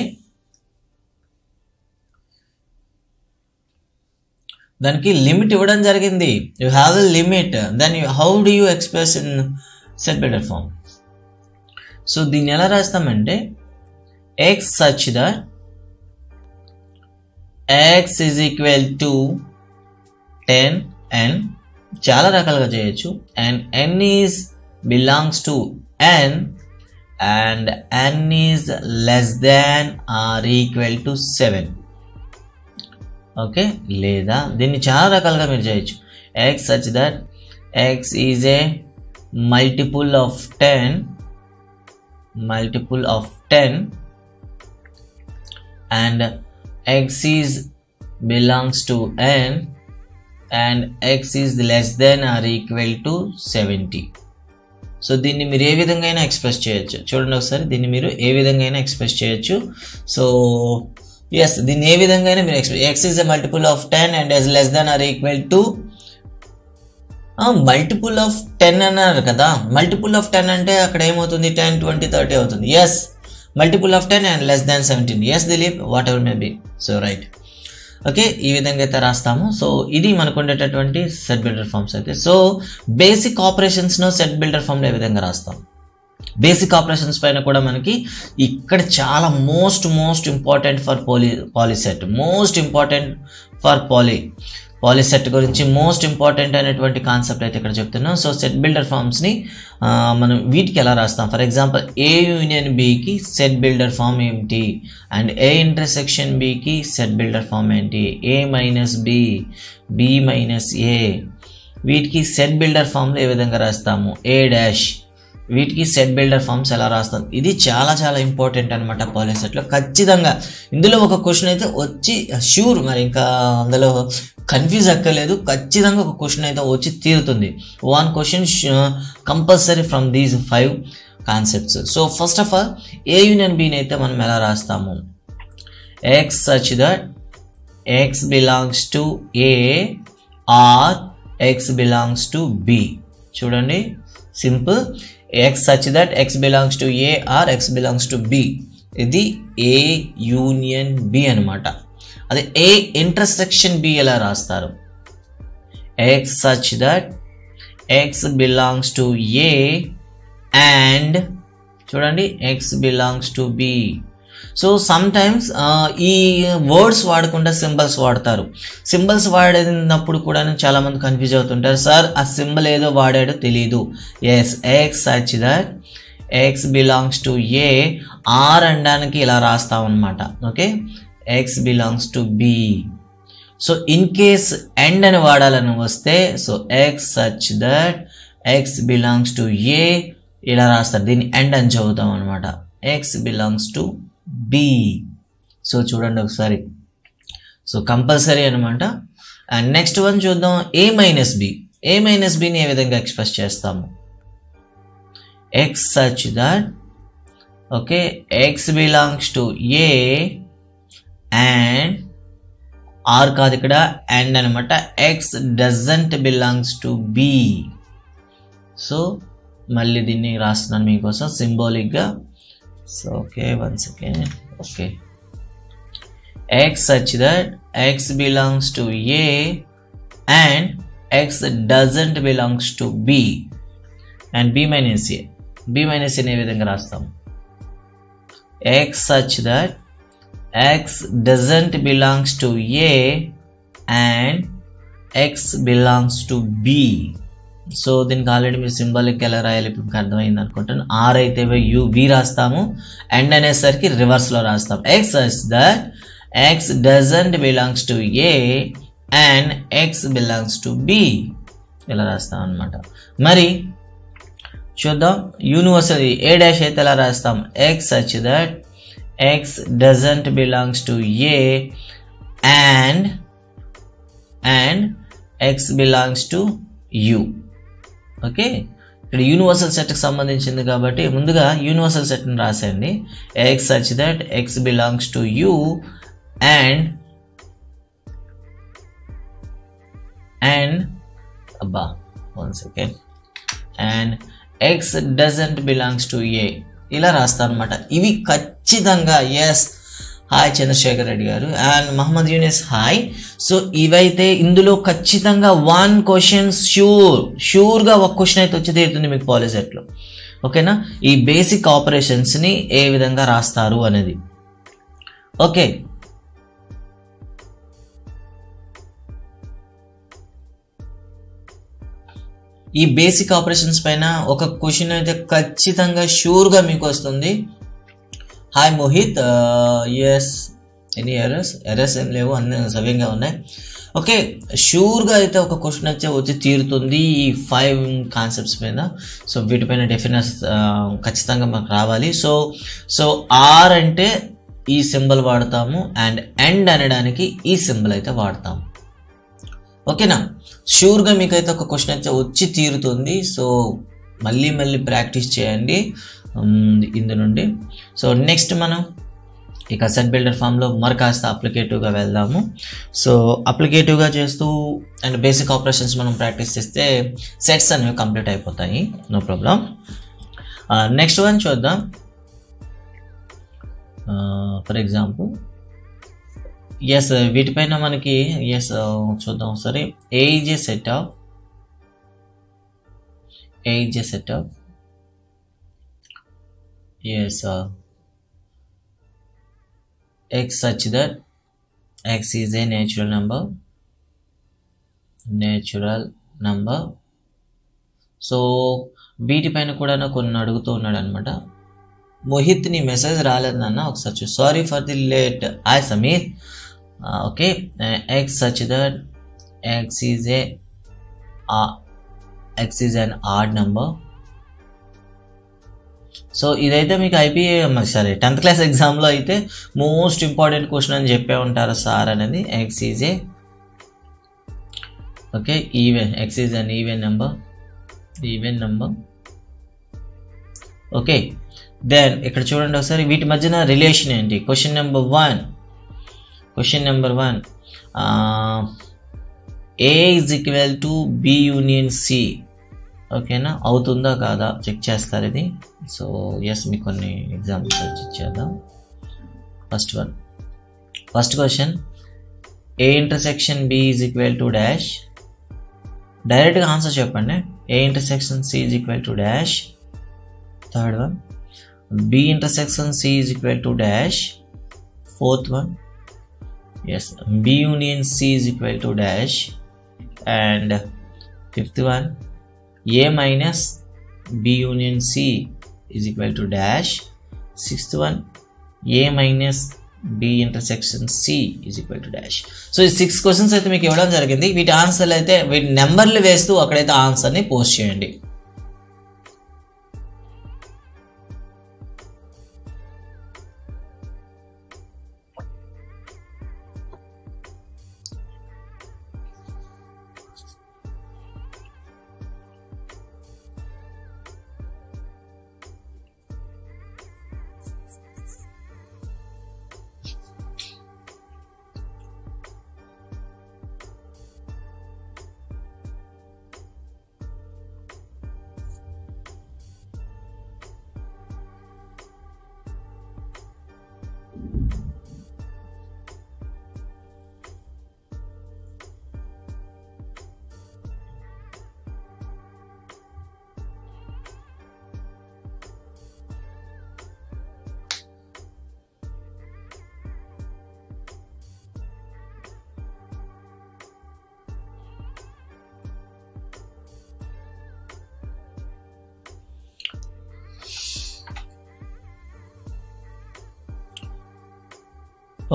దానికి లిమిట్ ఇవ్వడం జరిగింది. You have a limit, then how do you express in set builder form? So దీన్ని ఎలా రాస్తామంటే x such that x is equal to 10n, చాలా రకాలుగా చేయొచ్చు. and n is belongs to n and n is less than or equal to 7. Okay, లేదా దీన్ని చాలా రకాలుగా మీరు చేయొచ్చు. x such that x is a multiple of 10 and x is belongs to n and x is less than or equal to 70. So దీన్ని మీరు ఏ విధంగా అయినా ఎక్స్ప్రెస్ చేయొచ్చు. చూడండి ఒకసారి, దీన్ని మీరు ఏ విధంగా అయినా ఎక్స్ప్రెస్ చేయొచ్చు. సో ఎస్, దీన్ని ఏ విధంగా అయినా మీరు X is a multiple of 10 and is less than or equal to multiple of 10 అన్నారు కదా. మల్టిపుల్ ఆఫ్ 10 అంటే అక్కడ ఏమవుతుంది? 10 20 30 అవుతుంది. Yes, multiple of 10 and less than 17. yes Dilip, whatever may be. so right, okay, ఈ విధంగా అయితే రాస్తాము. సో ఇది మనకు ఉండేటటువంటి సెట్ బిల్డర్ ఫామ్స్ అయితే. సో బేసిక్ ఆపరేషన్స్ ను సెట్ బిల్డర్ ఫామ్ లో ఏ విధంగా రాస్తాం? బేసిక్ ఆపరేషన్స్ పైన కూడా మనకి ఇక్కడ చాలా most important for POLYCET, most important for POLYCET గురించి మోస్ట్ ఇంపార్టెంట్ అనేటువంటి కాన్సెప్ట్ అయితే ఇక్కడ చెప్తున్నాం. సో సెట్ బిల్డర్ ఫామ్స్ ని మనం వీటికి ఎలా రాస్తాం? ఫర్ ఎగ్జాంపుల్ ఏ యూనియన్ బికి సెట్ బిల్డర్ ఫామ్ ఏంటి, అండ్ ఏ ఇంటర్సెక్షన్ బికి సెట్ బిల్డర్ ఫామ్ ఏంటి, A minus B, B minus A, వీటికి సెట్ బిల్డర్ ఫామ్లో ఏ విధంగా రాస్తాము? ఏ డాష్, వీటికి సెట్ బిల్డర్ ఫామ్స్ ఎలా రాస్తాం? ఇది చాలా ఇంపార్టెంట్ అనమాట పాలిసెట్లో. ఖచ్చితంగా ఇందులో ఒక క్వశ్చన్ అయితే వచ్చి ష్యూర్, మరి ఇంకా అందులో కన్ఫ్యూజ్ అక్కర్లేదు, ఖచ్చితంగా ఒక క్వశ్చన్ అయితే వచ్చి తీరుతుంది. One question compulsory from these 5 concepts. So first of all A union బిని అయితే మనం ఎలా రాస్తాము? X such that x belongs to A or x belongs to B. చూడండి, simple. x such that x belongs to a or x belongs to b. ఇది a యూనియన్ b అన్నమాట. అదే a ఇంటర్సెక్షన్ b ఎలా రాస్తారు? x such that x belongs to a and చూడండి x belongs to b. So some times ఈ వర్డ్స్ వాడకుండా సింబల్స్ వాడతారు. సింబల్స్ వాడినప్పుడు కూడా చాలా మంది కన్ఫ్యూజ్ అవుతుంటారు, సార్ ఆ సింబల్ ఏదో వాడాడో తెలియదు. Yes, x such that x belongs to A, or అనడానికి ఇలా రాస్తాం అనమాట. Okay, x belongs to B. So in case and అని వాడాలని వస్తే, so x such that x belongs to A ఇలా రాస్తారు. దీన్ని ఎండ్ అని చదువుతాం అనమాట. X belongs to B. So చూడండి ఒకసారి, సో కంపల్సరీ అనమాట. అండ్ నెక్స్ట్ వన్ చూద్దాం, A minus B. A minus బిని ఏ విధంగా ఎక్స్ప్రెస్ చేస్తాము? X such that okay x belongs to A and or కాదు ఇక్కడ అండ్ అనమాట, x doesn't belongs to B. So మళ్ళీ దీన్ని రాస్తున్నాను మీకోసం సింబాలిక్గా. So okay, one second. Okay, x such that x belongs to a and x doesn't belongs to b and b minus a. b minus a ఏ విధంగా రాస్తాం? x such that x doesn't belongs to a and x belongs to b. So దీనికి ఆల్రెడీ మీరు సింబాలిక్ ఎలా రాయాలి ఇప్పుడు మీకు అర్థమైంది అనుకుంటాను. ఆర్ అయితే యూ బి రాస్తాము, అండ్ అనేసరికి రివర్స్లో రాస్తాం. X such that x doesn't belongs to A and x belongs to B ఇలా రాస్తాం అనమాట. మరి చూద్దాం. యూనివర్సల్ ఏ డాష్ అయితే ఎలా రాస్తాం, x such that x doesn't belongs to A and x belongs to U. Okay, ఇక్కడ యూనివర్సల్ సెట్కి సంబంధించింది కాబట్టి ముందుగా యూనివర్సల్ సెట్ని రాసేయండి. X such that x belongs to U and అబ్బా 1 second and x doesn't belongs to A, ఇలా రాస్తాను అనమాట. ఇవి ఖచ్చితంగా yes. Hi Chandrasekhar Reddy garu and Mohammed Younis hi. So ఇవైతే ఇందులో ఖచ్చితంగా 1 క్వశ్చన్ ష్యూర్గా ఒక క్వశ్చన్ అయితే వచ్చి తీరుతుంది మీకు పాలిసెట్లో. ఓకేనా, ఈ బేసిక్ ఆపరేషన్స్ని ఏ విధంగా రాస్తారు అనేది. ఓకే, ఈ బేసిక్ ఆపరేషన్స్ పైన ఒక క్వశ్చన్ అయితే ఖచ్చితంగా ష్యూర్గా మీకు వస్తుంది. Hi Mohit, yes any errors ఏం లేవు, అన్నీ సవ్యంగా ఉన్నాయి. ఓకే, షూర్గా అయితే ఒక క్వశ్చన్ అయితే వచ్చి తీరుతుంది ఈ 5 కాన్సెప్ట్స్ పైన. సో వీటిపైన డెఫినెస్ ఖచ్చితంగా మాకు రావాలి. సో ఆర్ అంటే ఈ సింబల్ వాడతాము అండ్ ఎండ్ అనడానికి ఈ సింబల్ అయితే వాడతాము. ఓకేనా, షూర్గా మీకైతే ఒక క్వశ్చన్ అయితే వచ్చి తీరుతుంది. సో మళ్ళీ ప్రాక్టీస్ చేయండి ఇందు నుండి. సో నెక్స్ట్ మనం ఇక సెట్ బిల్డర్ ఫామ్లో మరి కాస్త అప్లికేటివ్గా వెళ్దాము. సో అప్లికేటివ్గా చేస్తూ అండ్ బేసిక్ ఆపరేషన్స్ మనం ప్రాక్టీస్ చేస్తే సెట్స్ అనేవి కంప్లీట్ అయిపోతాయి, నో ప్రాబ్లం. నెక్స్ట్ వన్ చూద్దాం. ఫర్ ఎగ్జాంపుల్ ఎస్ వీటిపైన మనకి ఎస్ చూద్దాం ఒకసారి. A is a set of yes x such that x is a natural number. So వీటిపైన కూడా కొన్ని అడుగుతూ ఉన్నాడు అనమాట. మోహిత్ నీ మెసేజ్ రాలేదు నాన్న, ఒకసారి చూ. Sorry for the late. Hi Sameer. Okay, x such that x is an odd number. So ఇదైతే మీకు ఐపీఏ సరే 10th క్లాస్ ఎగ్జామ్లో అయితే మోస్ట్ ఇంపార్టెంట్ క్వశ్చన్ అని చెప్పే ఉంటారు సార్ అనేది. X is a okay x is an even number. Okay, then ఇక్కడ చూడండి ఒకసారి వీటి మధ్యన రిలేషన్ ఏంటి. Question number 1 A is equal to B union C. ఓకేనా, అవుతుందా కాదా చెక్ చేస్తారు ఇది. సో ఎస్ మీకు కొన్ని ఎగ్జాంపుల్స్ ఇచ్చేద్దాం. First question, A intersection B is equal to dash. డైరెక్ట్గా ఆన్సర్ చెప్పండి. A intersection C is equal to dash. Third one, B intersection C is equal to dash. Fourth one, yes B union C is equal to dash. And fifth one, A minus B union C is equal to dash. Sixth one, A minus B intersection C is equal to dash. So ఈ 6 క్వశ్చన్స్ అయితే మీకు ఇవ్వడం జరిగింది. వీటి ఆన్సర్లు అయితే వీటి నెంబర్లు వేస్తూ అక్కడైతే ఆన్సర్ని పోస్ట్ చేయండి.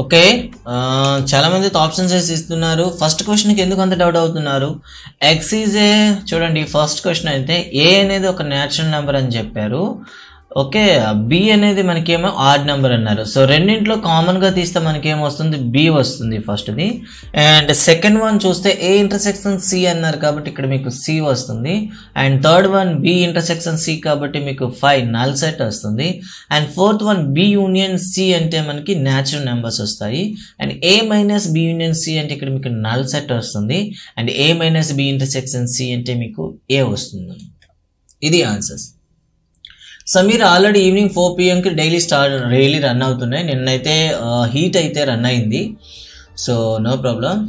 ఓకే, చాలా మంది ఆప్షన్స్ ఇస్తున్నారు. ఫస్ట్ క్వశ్చన్కి ఎందుకు అంత డౌట్ అవుతున్నారు? ఎక్స్ ఈజ్ ఏ, చూడండి ఫస్ట్ క్వశ్చన్ అయితే ఏ అనేది ఒక న్యాచురల్ నెంబర్ అని చెప్పారు. ఓకే, బి అనేది మనకేమో ఆడ్ నెంబర్ అన్నారు. సో రెండింటిలో కామన్గా తీస్తే మనకేమో వస్తుంది, బి వస్తుంది ఫస్ట్ది. అండ్ సెకండ్ వన్ చూస్తే ఏ ఇంటర్సెక్షన్ సి అన్నారు కాబట్టి ఇక్కడ మీకు సి వస్తుంది. And third one B intersection C కాబట్టి మీకు 5 నల్ సెట్ వస్తుంది. And fourth one B union C అంటే మనకి న్యాచురల్ నెంబర్స్ వస్తాయి. And A minus B union C అంటే ఇక్కడ మీకు నల్ సెట్ వస్తుంది. And A minus B intersection C అంటే మీకు ఏ వస్తుంది. ఇది ఆన్సర్స్. సో మీరు already evening 4 PM daily run అవుతున్నాయి. నిన్నైతే హీట్ అయితే రన్ అయింది. So no problem.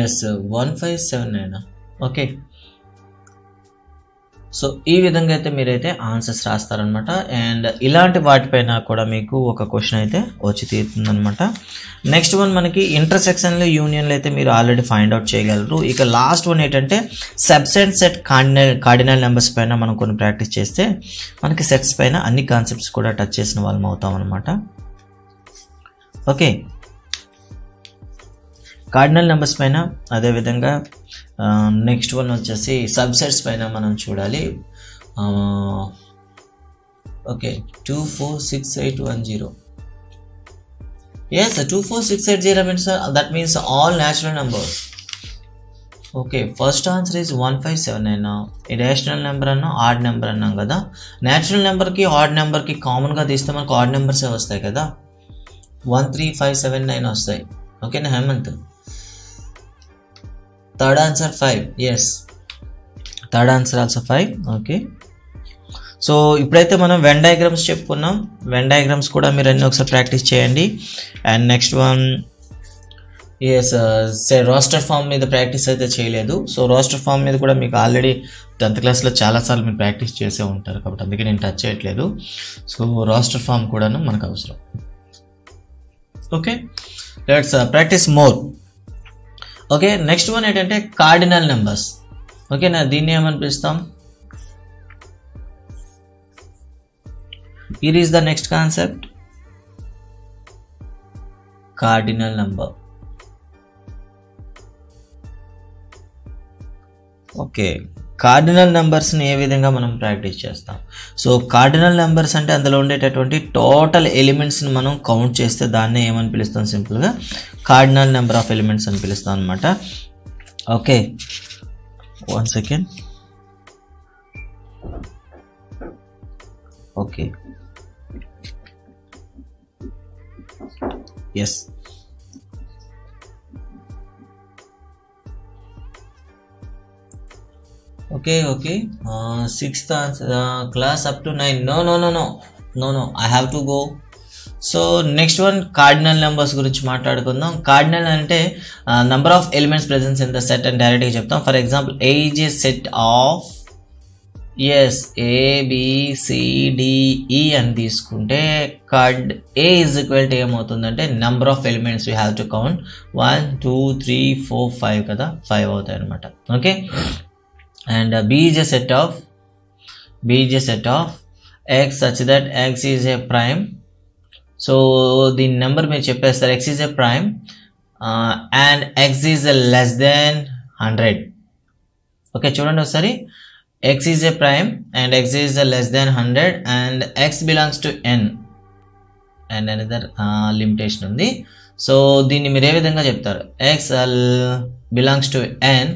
Yes 1579. Okay, so ఈ విధంగా అయితే మీరైతే ఆన్సర్స్ రాస్తారనమాట. అండ్ ఇలాంటి వాటిపైన కూడా మీకు ఒక క్వశ్చన్ అయితే వచ్చి తీరుతుంది అనమాట. నెక్స్ట్ వన్ మనకి ఇంటర్సెక్షన్లో యూనియన్లు అయితే మీరు ఆల్రెడీ ఫైండ్ అవుట్ చేయగలరు. ఇక లాస్ట్ వన్ ఏంటంటే సబ్సెట్ సెట్ కార్డినల్ నెంబర్స్ పైన మనం కొన్ని ప్రాక్టీస్ చేస్తే మనకి సెట్స్ పైన అన్ని కాన్సెప్ట్స్ కూడా టచ్ చేసిన వాళ్ళం అవుతాం అనమాట. ఓకే, కార్డినల్ నెంబర్స్ పైన, అదేవిధంగా నెక్స్ట్ వన్ వచ్చేసి సబ్సెట్స్ పైన మనం చూడాలి. Okay, 246810. Yes 24680 means that means all natural numbers. Okay, first answer is 1579. Irrational number అన్నా ఆడ్ నెంబర్ అన్నాం కదా. న్యాచురల్ నెంబర్కి ఆడ్ నెంబర్కి కామన్గా తీస్తే మనకు ఆడ్ నెంబర్సే వస్తాయి కదా, 13579 వస్తాయి. ఓకేనా Hemanth? Third answer 5. Yes, third answer also 5. Okay, so ఇప్పుడైతే మనం వెన్ డయాగ్రామ్స్ చెప్పుకున్నాం. వెన్ డయాగ్రామ్స్ కూడా మీరు అన్నీ ఒకసారి ప్రాక్టీస్ చేయండి. And next one yes roster form మీద ప్రాక్టీస్ అయితే చేయలేదు. సో రోస్టర్ ఫామ్ మీద కూడా మీకు ఆల్రెడీ 10th క్లాస్లో చాలాసార్లు మీరు ప్రాక్టీస్ చేసే ఉంటారు కాబట్టి అందుకే నేను టచ్ చేయట్లేదు. సో రోస్టర్ ఫామ్ కూడాను మనకు అవసరం. Okay, let's practice more. Okay, next one ఏంటంటే కార్డినల్ నెంబర్స్. ఓకేనా, దీన్ని ఏమని పిలుస్తాం? Here is the next concept, cardinal number. Okay, cardinal నెంబర్స్ని ఏ విధంగా మనం ప్రాక్టీస్ చేస్తాం? సో కార్డినల్ నెంబర్స్ అంటే అందులో ఉండేటటువంటి టోటల్ ఎలిమెంట్స్ని మనం కౌంట్ చేస్తే దాన్ని ఏమని పిలుస్తాం? సింపుల్గా కార్డినల్ నెంబర్ ఆఫ్ ఎలిమెంట్స్ అని పిలుస్తాం అనమాట. Okay, 1 second. Okay, yes, okay, 6th answer, class up to 9. No, I have to go. So next one cardinal numbers గురించి మాట్లాడుకుందాం. కార్డినల్ అంటే number of elements presence in the set అని డైరెక్ట్గా చెప్తాం. For example A is a set of ABCDE అని తీసుకుంటే card A is equal to ఏమవుతుందంటే number of elements you have to count 1 2 3 4 5 కదా, 5 అవుతాయి అనమాట. Okay, and B is a set of X such that X is a prime. So the number మీరు చెప్పేస్తారు X is a prime and X is less than 100. Okay, చూడండి ఒకసారి, X is a prime and X is less than 100 and X belongs to N and another limitation ఉంది. సో దీన్ని మీరు ఏ విధంగా చెప్తారు? X belongs to N,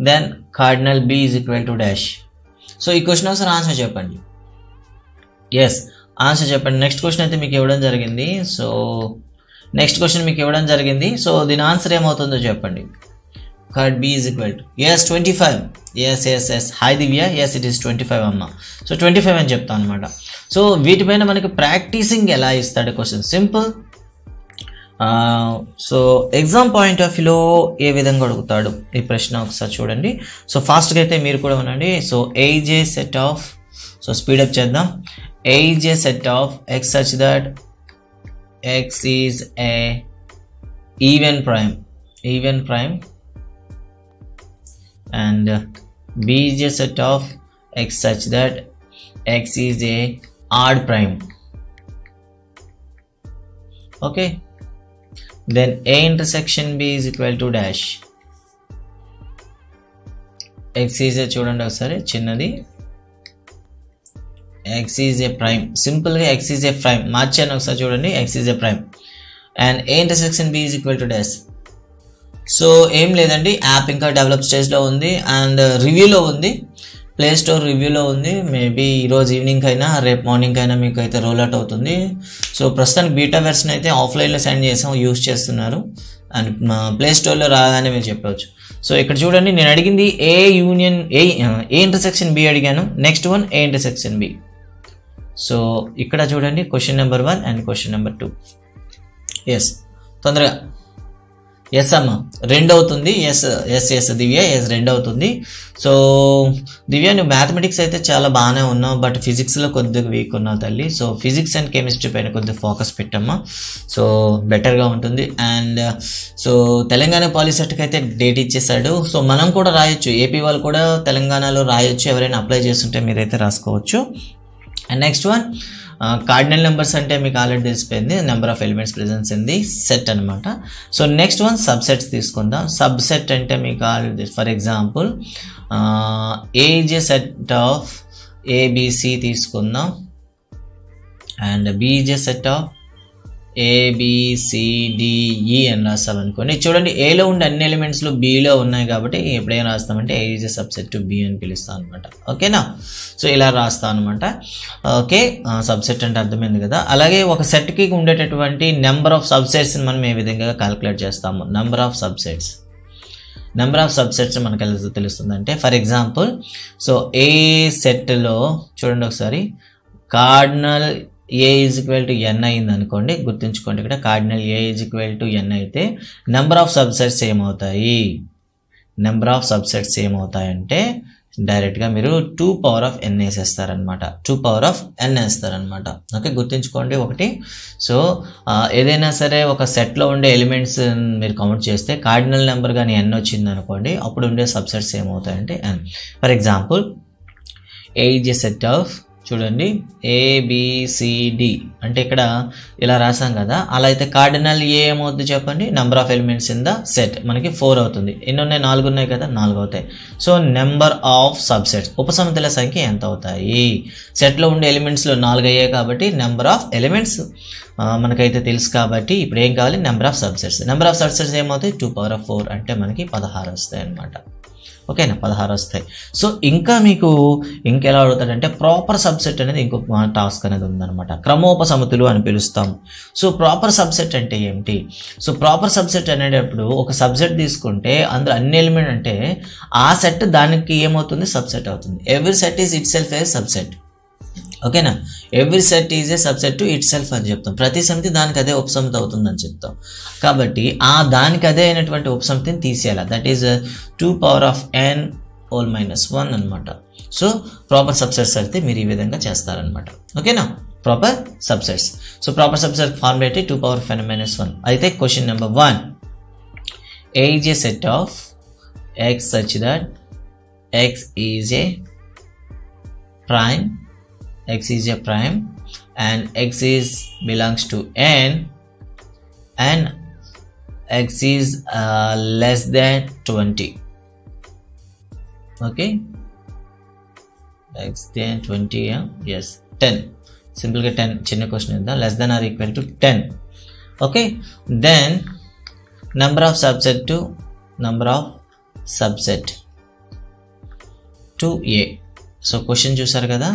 then cardinal B is equal to dash. So ఈ క్వశ్చన్ ఒకసారి ఆన్సర్ చెప్పండి. ఎస్, ఆన్సర్ చెప్పండి. నెక్స్ట్ క్వశ్చన్ అయితే మీకు ఇవ్వడం జరిగింది. సో దీని ఆన్సర్ ఏమవుతుందో చెప్పండి. card B is equal to 25. yes. Hi Divya, yes it is 25 అమ్మ. సో 25 అని చెప్తాం అనమాట. సో వీటిపైన మనకి ప్రాక్టీసింగ్ ఎలా ఇస్తాడు question? Simple. So exam point of వ్యూలో ఏ విధంగా అడుగుతాడు ఈ ప్రశ్న ఒకసారి చూడండి. సో ఫాస్ట్గా అయితే మీరు కూడా ఉండండి. So A is set of, so speed up చేద్దాం. A is set of x such that x is a even prime and B is a set of X such that X is a odd prime. Okay. Then A intersection B is equal to dash. X is a చూడండి ఒకసారి చిన్నది, x is a prime. Simple గా x is a prime మార్చాను ఒకసారి చూడండి, x is a prime and A intersection B is equal to dash. So ఏం లేదండి, యాప్ ఇంకా డెవలప్ స్టేజ్లో ఉంది అండ్ రివ్యూలో ఉంది, ప్లే స్టోర్ రివ్యూలో ఉంది. మేబీ ఈరోజు ఈవినింగ్ అయినా రేపు మార్నింగ్ అయినా మీకు అయితే రోల్ అవుట్ అవుతుంది. సో ప్రస్తుతానికి బీటా వెర్షన్ అయితే ఆఫ్లైన్లో సెండ్ చేసాం, యూస్ చేస్తున్నారు అండ్ ప్లే స్టోర్లో రాగానే మీరు చెప్పవచ్చు. సో ఇక్కడ చూడండి, నేను అడిగింది A union A intersection B అడిగాను, next one A intersection B. So ఇక్కడ చూడండి question number 1 and question number 2. Yes తొందరగా, ఎస్ అమ్మ 2 అవుతుంది, yes yes yes Divya, yes 2 అవుతుంది. సో దివ్య నువ్వు మ్యాథమెటిక్స్ అయితే చాలా బాగానే ఉన్నావు, బట్ ఫిజిక్స్లో కొద్దిగా వీక్ ఉన్నావు తల్లి. సో ఫిజిక్స్ అండ్ కెమిస్ట్రీ పైన కొద్దిగా ఫోకస్ పెట్టమ్మా, సో బెటర్గా ఉంటుంది. అండ్ సో తెలంగాణ పాలిసెట్కి అయితే డేట్ ఇచ్చేసాడు, సో మనం కూడా రాయొచ్చు, ఏపీ వాళ్ళు కూడా తెలంగాణలో రాయొచ్చు, ఎవరైనా అప్లై చేస్తుంటే మీరైతే రాసుకోవచ్చు. And next one cardinal numbers అంటే మీకు ఆల్రెడీ తెలిసిపోయింది, number of elements presence in the set అనమాట. సో నెక్స్ట్ వన్ సబ్సెట్స్ తీసుకుందాం. సబ్సెట్ అంటే మీకు already, for example A is a set of ABC తీసుకుందాం and B is a set of ABCDE అని రాస్తామనుకోండి. చూడండి, ఏలో ఉండే అన్ని ఎలిమెంట్స్లో బిలో ఉన్నాయి కాబట్టి ఎప్పుడేం రాస్తామంటే A is a subset to B అని పిలుస్తాం అనమాట. ఓకేనా, సో ఇలా రాస్తాం అనమాట. ఓకే, సబ్సెట్ అంటే అర్థమైంది కదా. అలాగే ఒక సెట్కి ఉండేటటువంటి నెంబర్ ఆఫ్ సబ్సెట్స్ని మనం ఏ విధంగా క్యాలిక్యులేట్ చేస్తాము, నెంబర్ ఆఫ్ సబ్సెట్స్ మనకు ఎలా తెలుస్తుంది అంటే, ఫర్ ఎగ్జాంపుల్ సో ఏ సెట్లో చూడండి ఒకసారి, cardinal A is equal to N అయింది అనుకోండి, గుర్తుంచుకోండి ఇక్కడ cardinal A is equal to N అయితే నెంబర్ ఆఫ్ సబ్సెట్స్ ఏమవుతాయి, నెంబర్ ఆఫ్ సబ్సెట్స్ ఏమవుతాయంటే డైరెక్ట్గా మీరు 2 పవర్ ఆఫ్ n వేసేస్తారనమాట, 2 పవర్ ఆఫ్ n వేస్తారనమాట. ఓకే, గుర్తుంచుకోండి ఒకటి. సో ఏదైనా సరే ఒక సెట్లో ఉండే ఎలిమెంట్స్ మీరు కౌంట్ చేస్తే కార్డినల్ నెంబర్ కానీ n వచ్చింది అనుకోండి, అప్పుడు ఉండే సబ్సెట్స్ ఏమవుతాయంటే n. For example A is a set of, చూడండి ABCD అంటే ఇక్కడ ఇలా రాసాం కదా, అలా అయితే కార్డినల్ ఏ ఏమవుతుంది చెప్పండి, number of elements in the set మనకి 4 అవుతుంది. ఎన్ని ఉన్నాయి, 4 ఉన్నాయి కదా, 4 అవుతాయి. సో నెంబర్ ఆఫ్ సబ్సెట్స్ ఉపసమితుల సంఖ్య ఎంత అవుతాయి, సెట్లో ఉండే ఎలిమెంట్స్లో 4 అయ్యాయి కాబట్టి నెంబర్ ఆఫ్ ఎలిమెంట్స్ మనకైతే తెలుసు కాబట్టి ఇప్పుడు ఏం కావాలి, number of subsets. Number of subsets ఏమవుతాయి, 2 పవర్ ఆఫ్ 4 అంటే మనకి 16 వస్తాయి అనమాట. ఓకేనా, 16 వస్తాయి. సో ఇంకా మీకు ఇంకెలా అడుగుతాడంటే ప్రాపర్ సబ్సెట్ అనేది ఇంకొక టాస్క్ అనేది ఉందన్నమాట, క్రమోపసమితులు అని పిలుస్తాం. సో ప్రాపర్ సబ్సెట్ అంటే ఏమిటి, సో ప్రాపర్ సబ్సెట్ అనేటప్పుడు ఒక సబ్సెట్ తీసుకుంటే అందులో అన్ని ఎలిమెంట్ అంటే ఆ సెట్ దానికి ఏమవుతుంది, సబ్సెట్ అవుతుంది. Every set is itself a subset. ఓకేనా, every set is a subset to itself అని చెప్తాం. ప్రతి సమితి దానికి అదే ఉపసమితి అవుతుందని చెప్తాం. కాబట్టి ఆ దానికి అదే అయినటువంటి ఉపసమితిని తీసేయాలి, that is 2 power of n whole minus 1 అనమాట. సో ప్రాపర్ సబ్సెట్స్ అయితే మీరు ఈ విధంగా చేస్తారనమాట. ఓకేనా, proper subsets. So proper subset formula 2 power of n minus 1. అయితే question number 1, A is a set of x such that x is a prime, x is a prime and x is belongs to n and x is less than 20. Okay, x than 20, yeah? Yes, 10. Simple ga 10 chinna question idda, less than or equal to 10. Okay, then number of subset to number of subset to a. So question చూసారు కదా,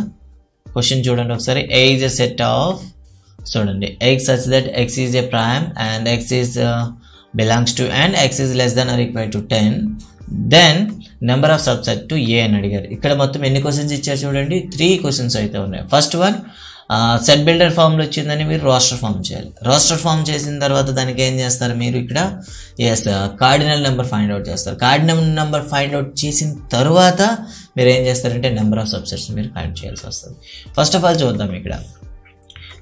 క్వశ్చన్ చూడండి ఒకసారి. A is a set of, చూడండి x such that x is a prime and x is belongs to and x is less than or equal to 10, then number of subset to A అని అడిగారు. ఇక్కడ మొత్తం ఎన్ని క్వశ్చన్స్ ఇచ్చారు చూడండి, 3 క్వశ్చన్స్ అయితే ఉన్నాయి. ఫస్ట్ వన్ సెట్ బిల్డర్ ఫామ్లో వచ్చిందని మీరు రోస్టర్ ఫామ్ చేయాలి. రోస్టర్ ఫామ్ చేసిన తర్వాత దానికి ఏం చేస్తారు మీరు, ఇక్కడ కార్డినల్ నెంబర్ ఫైండ్ అవుట్ చేస్తారు. కార్డినల్ నెంబర్ ఫైండ్ అవుట్ చేసిన తర్వాత మీరు ఏం చేస్తారంటే నెంబర్ ఆఫ్ సబ్సెట్స్ మీరు ఫైండ్ చేయాల్సి వస్తుంది. ఫస్ట్ ఆఫ్ ఆల్ చూద్దాం ఇక్కడ.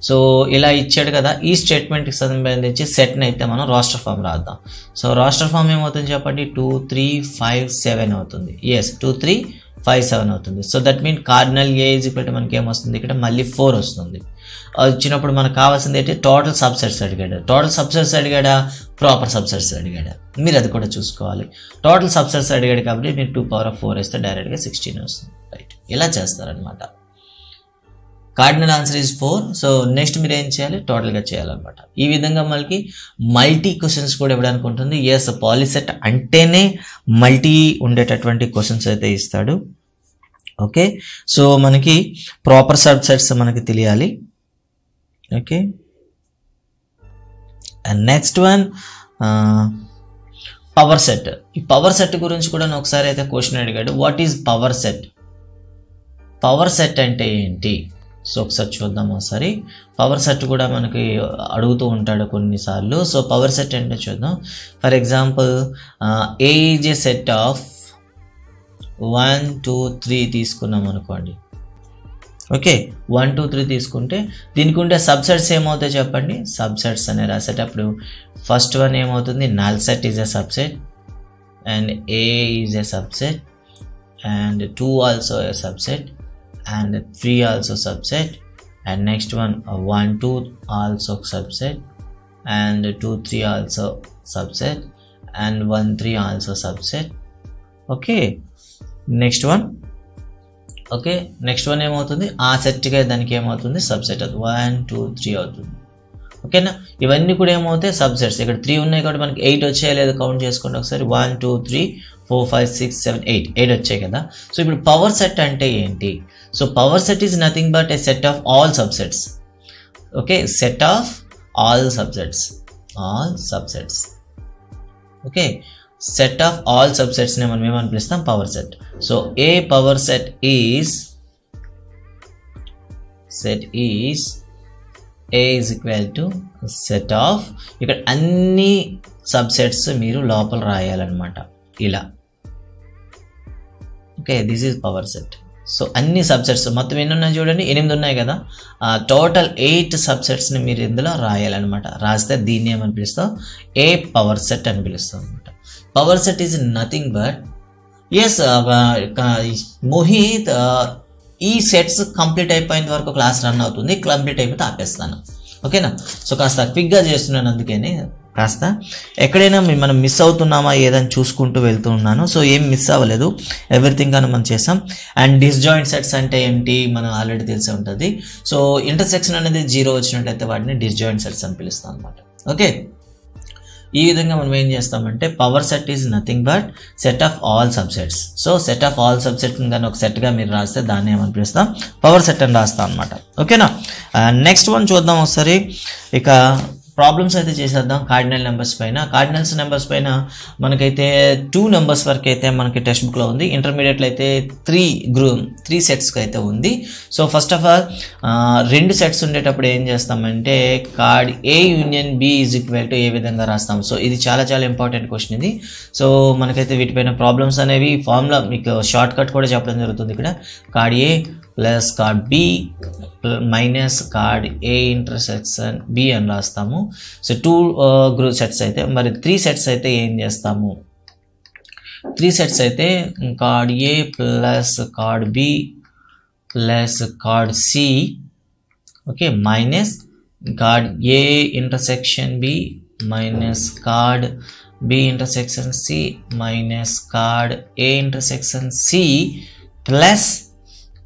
సో ఇలా ఇచ్చాడు కదా, ఈ స్టేట్మెంట్కి సంబంధించి సెట్ని అయితే మనం రోస్టర్ ఫామ్ రాద్దాం. సో రోస్టర్ ఫామ్ ఏమవుతుంది చెప్పండి, 2 3 5 7 అవుతుంది. ఎస్, 2 3 5 7 అవుతుంది. So that mean cardinal A is equal to మనకి ఏమొస్తుంది, ఇక్కడ మళ్ళీ 4 వస్తుంది. వచ్చినప్పుడు మనకు కావాల్సింది ఏంటి, టోటల్ సబ్సెట్స్ అడిగాడు. టోటల్ సబ్సెట్స్ అడిగాడా, ప్రాపర్ సబ్సెట్స్ అడిగాడా, మీరు అది కూడా చూసుకోవాలి. టోటల్ సబ్సెట్స్ అడిగాడు కాబట్టి మీరు 2^4 వేస్తే డైరెక్ట్గా 16 వస్తుంది. రైట్, ఇలా చేస్తారనమాట. Cardinal answer is 4. So next మీరు ఏం చేయాలి, టోటల్గా చేయాలన్నమాట. ఈ విధంగా మనకి మల్టీ క్వశ్చన్స్ కూడా ఇవ్వడానికి ఉంటుంది. ఎస్, పాలిసెట్ అంటేనే మల్టీ ఉండేటటువంటి క్వశ్చన్స్ అయితే ఇస్తాడు. ఓకే, సో మనకి ప్రాపర్ సబ్సెట్స్ మనకి తెలియాలి. Okay, and next one power set. ఈ పవర్ సెట్ గురించి కూడా ఒకసారి అయితే క్వశ్చన్ అడిగాడు. What is power set? Power set అంటే ఏంటి? సో ఒకసారి చూద్దాం ఒకసారి. పవర్ సెట్ కూడా మనకి అడుగుతూ ఉంటాడు కొన్నిసార్లు. సో పవర్ సెట్ అంటే చూద్దాం. For example A is a set of 1 2 3 తీసుకున్నాం అనుకోండి. ఓకే, 1 2 3 తీసుకుంటే దీనికి ఉండే సబ్సెట్స్ ఏమవుతాయి చెప్పండి. సబ్సెట్స్ అనే రాసేటప్పుడు ఫస్ట్ వన్ ఏమవుతుంది, null set is a subset and A is a subset and 2 also a subset and 3 also subset, and next one 1 2 also subset and 2 3 also subset and 1 3 also subset. Okay, next one. Okay, next one ఏమవుతుంది, ఆ సెట్గా దానికి ఏమవుతుంది, సబ్సెట్ అవుతుంది. 1 2 3 అవుతుంది. ఓకేనా, ఇవన్నీ కూడా ఏమవుతాయి, సబ్సెట్స్. ఇక్కడ 3 ఉన్నాయి కాబట్టి మనకి 8 వచ్చాయి లేదా కౌంట్ చేసుకోండి ఒకసారి. 1 2 3 4 5 6 7 8 వచ్చాయి కదా. సో ఇప్పుడు పవర్ సెట్ అంటే ఏంటి? So power set is nothing but A set of all subsets. Okay, set of all subsets, all subsets. Okay, set of all subsets ని మనం ఏమని పిలుస్తాం, power set. So A power set is A is equal to set of, ఇక్కడ అన్ని సబ్సెట్స్ మీరు లోపల రాయాలన్నమాట ఇలా. Okay, this is power set. So అన్ని సబ్సెట్స్ మొత్తం ఎన్ని ఉన్నాయి చూడండి, 8 ఉన్నాయి కదా. టోటల్ 8 సబ్సెట్స్ని మీరు ఇందులో రాయాలన్నమాట. రాస్తే దీన్ని ఏమని పిలుస్తాం, ఏ పవర్ సెట్ అని పిలుస్తాం అనమాట. Power set is nothing but, yes Mohit, ఈ సెట్స్ కంప్లీట్ అయిపోయేంత వరకు క్లాస్ రన్ అవుతుంది, కంప్లీట్ అయిపోతే ఆపేస్తాను. ఓకేనా, సో కాస్త క్విక్గా చేస్తున్నాను, అందుకని కాస్త ఎక్కడైనా మనం మిస్ అవుతున్నామా ఏదని చూసుకుంటూ వెళ్తూ ఉన్నాను. సో ఏం మిస్ అవ్వలేదు, ఎవ్రీథింగ్ అని మనం చేసాం. అండ్ డిస్జాయింట్ సెట్స్ అంటే ఏంటి మనం ఆల్రెడీ తెలిసే ఉంటుంది. సో ఇంటర్సెక్షన్ అనేది 0 వచ్చినట్లయితే వాటిని డిస్జాయింట్ సెట్స్ అని పిలుస్తాం అనమాట. ఓకే, ఈ విధంగా మనం ఏం చేస్తామంటే power set is nothing but set of all subsets. So set of all subset కానీ ఒక సెట్గా మీరు రాస్తే దాన్ని ఏమని పిలుస్తాం, పవర్ సెట్ అని రాస్తాం అనమాట. ఓకేనా, నెక్స్ట్ వన్ చూద్దాం ఒకసారి. ఇక ప్రాబ్లమ్స్ అయితే చేసేద్దాం కార్డినల్ నెంబర్స్ పైన. కార్డినల్స్ నెంబర్స్ పైన మనకైతే 2 నెంబర్స్ వరకు అయితే మనకి టెక్స్ట్ బుక్లో ఉంది. ఇంటర్మీడియట్లో అయితే 3 సెట్స్కి అయితే ఉంది. So first of all 2 sets ఉండేటప్పుడు ఏం చేస్తామంటే card A union B is equal to ఏ విధంగా రాస్తాం. సో ఇది చాలా చాలా ఇంపార్టెంట్ క్వశ్చన్ ఇది. సో మనకైతే వీటిపైన ప్రాబ్లమ్స్ అనేవి ఫార్ములా మీకు షార్ట్ కట్ కూడా చెప్పడం జరుగుతుంది. ఇక్కడ card A plus card B minus card A intersection B అని రాస్తాము. సో 2 గ్రూప్ సెట్స్ అయితే, మరి 3 సెట్స్ అయితే ఏం చేస్తాము, 3 సెట్స్ అయితే card A plus card B plus card C, okay, minus card A intersection B minus card B intersection C minus card A intersection C plus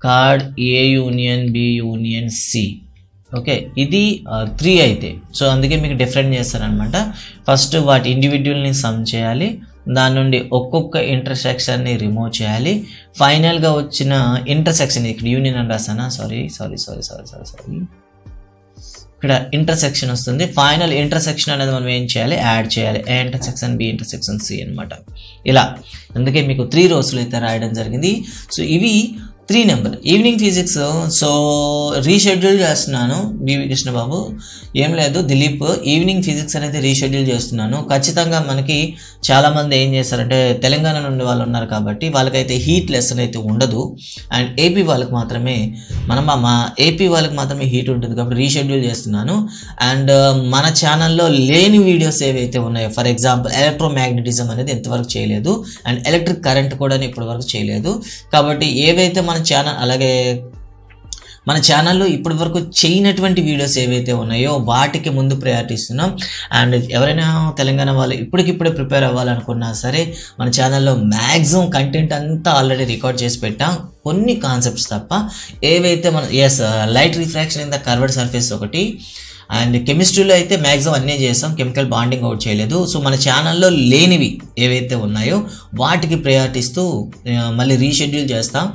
card A union B union C. Okay, ఇది 3 అయితే. సో అందుకే మీకు డిఫరెంట్ చేస్తారనమాట. ఫస్ట్ వాటి ఇండివిజువల్ని సమ్ చేయాలి, దాని నుండి ఒక్కొక్క ఇంటర్సెక్షన్ని రిమూవ్ చేయాలి. ఫైనల్గా వచ్చిన ఇంటర్సెక్షన్, ఇక్కడ యూనియన్ అని రాసానా, సారీ ఇక్కడ ఇంటర్సెక్షన్ వస్తుంది. ఫైనల్ ఇంటర్సెక్షన్ అనేది మనం ఏం చేయాలి, యాడ్ చేయాలి. ఏ ఇంటర్సెక్షన్ బి ఇంటర్సెక్షన్ సి అనమాట. ఇలా అందుకే మీకు 3 రోజులు అయితే రాయడం జరిగింది. సో ఇవి 3 number. Evening physics so reschedule చేస్తున్నాను. బివి కృష్ణబాబు, ఏం లేదు దిలీప్, ఈవినింగ్ ఫిజిక్స్ అనేది రీషెడ్యూల్ చేస్తున్నాను. ఖచ్చితంగా మనకి చాలామంది ఏం చేస్తారంటే తెలంగాణ నుండి వాళ్ళు ఉన్నారు కాబట్టి వాళ్ళకైతే హీట్ లెసన్ అయితే ఉండదు. అండ్ ఏపీ వాళ్ళకి మాత్రమే మా ఏపీ వాళ్ళకి మాత్రమే హీట్ ఉంటుంది కాబట్టి రీషెడ్యూల్ చేస్తున్నాను. అండ్ మన ఛానల్లో లేని వీడియోస్ ఏవైతే ఉన్నాయో, ఫర్ ఎగ్జాంపుల్ ఎలక్ట్రోమాగ్నెటిజం అనేది ఎంతవరకు చేయలేదు అండ్ ఎలక్ట్రిక్ కరెంట్ కూడా ఇప్పటి వరకు చేయలేదు. కాబట్టి ఏవైతే మన ఛానల్, అలాగే మన ఛానల్లో ఇప్పటి వరకు చేయనటువంటి వీడియోస్ ఏవైతే ఉన్నాయో వాటికి ముందు ప్రయారిటీ ఇస్తున్నాం. అండ్ ఎవరైనా తెలంగాణ వాళ్ళు ఇప్పటికిప్పుడే ప్రిపేర్ అవ్వాలనుకున్నా సరే మన ఛానల్లో మ్యాక్సిమం కంటెంట్ అంతా ఆల్రెడీ రికార్డ్ చేసి పెట్టాం, కొన్ని కాన్సెప్ట్స్ తప్ప. ఏవైతే మన light refraction in the curved surface ఒకటి, అండ్ కెమిస్ట్రీలో అయితే మ్యాక్సిమం అన్నీ చేస్తాం, కెమికల్ బాండింగ్ అవుట్ చేయలేదు. సో మన ఛానల్లో లేనివి ఏవైతే ఉన్నాయో వాటికి ప్రయారిటీ ఇస్తూ మళ్ళీ రీషెడ్యూల్ చేస్తాం.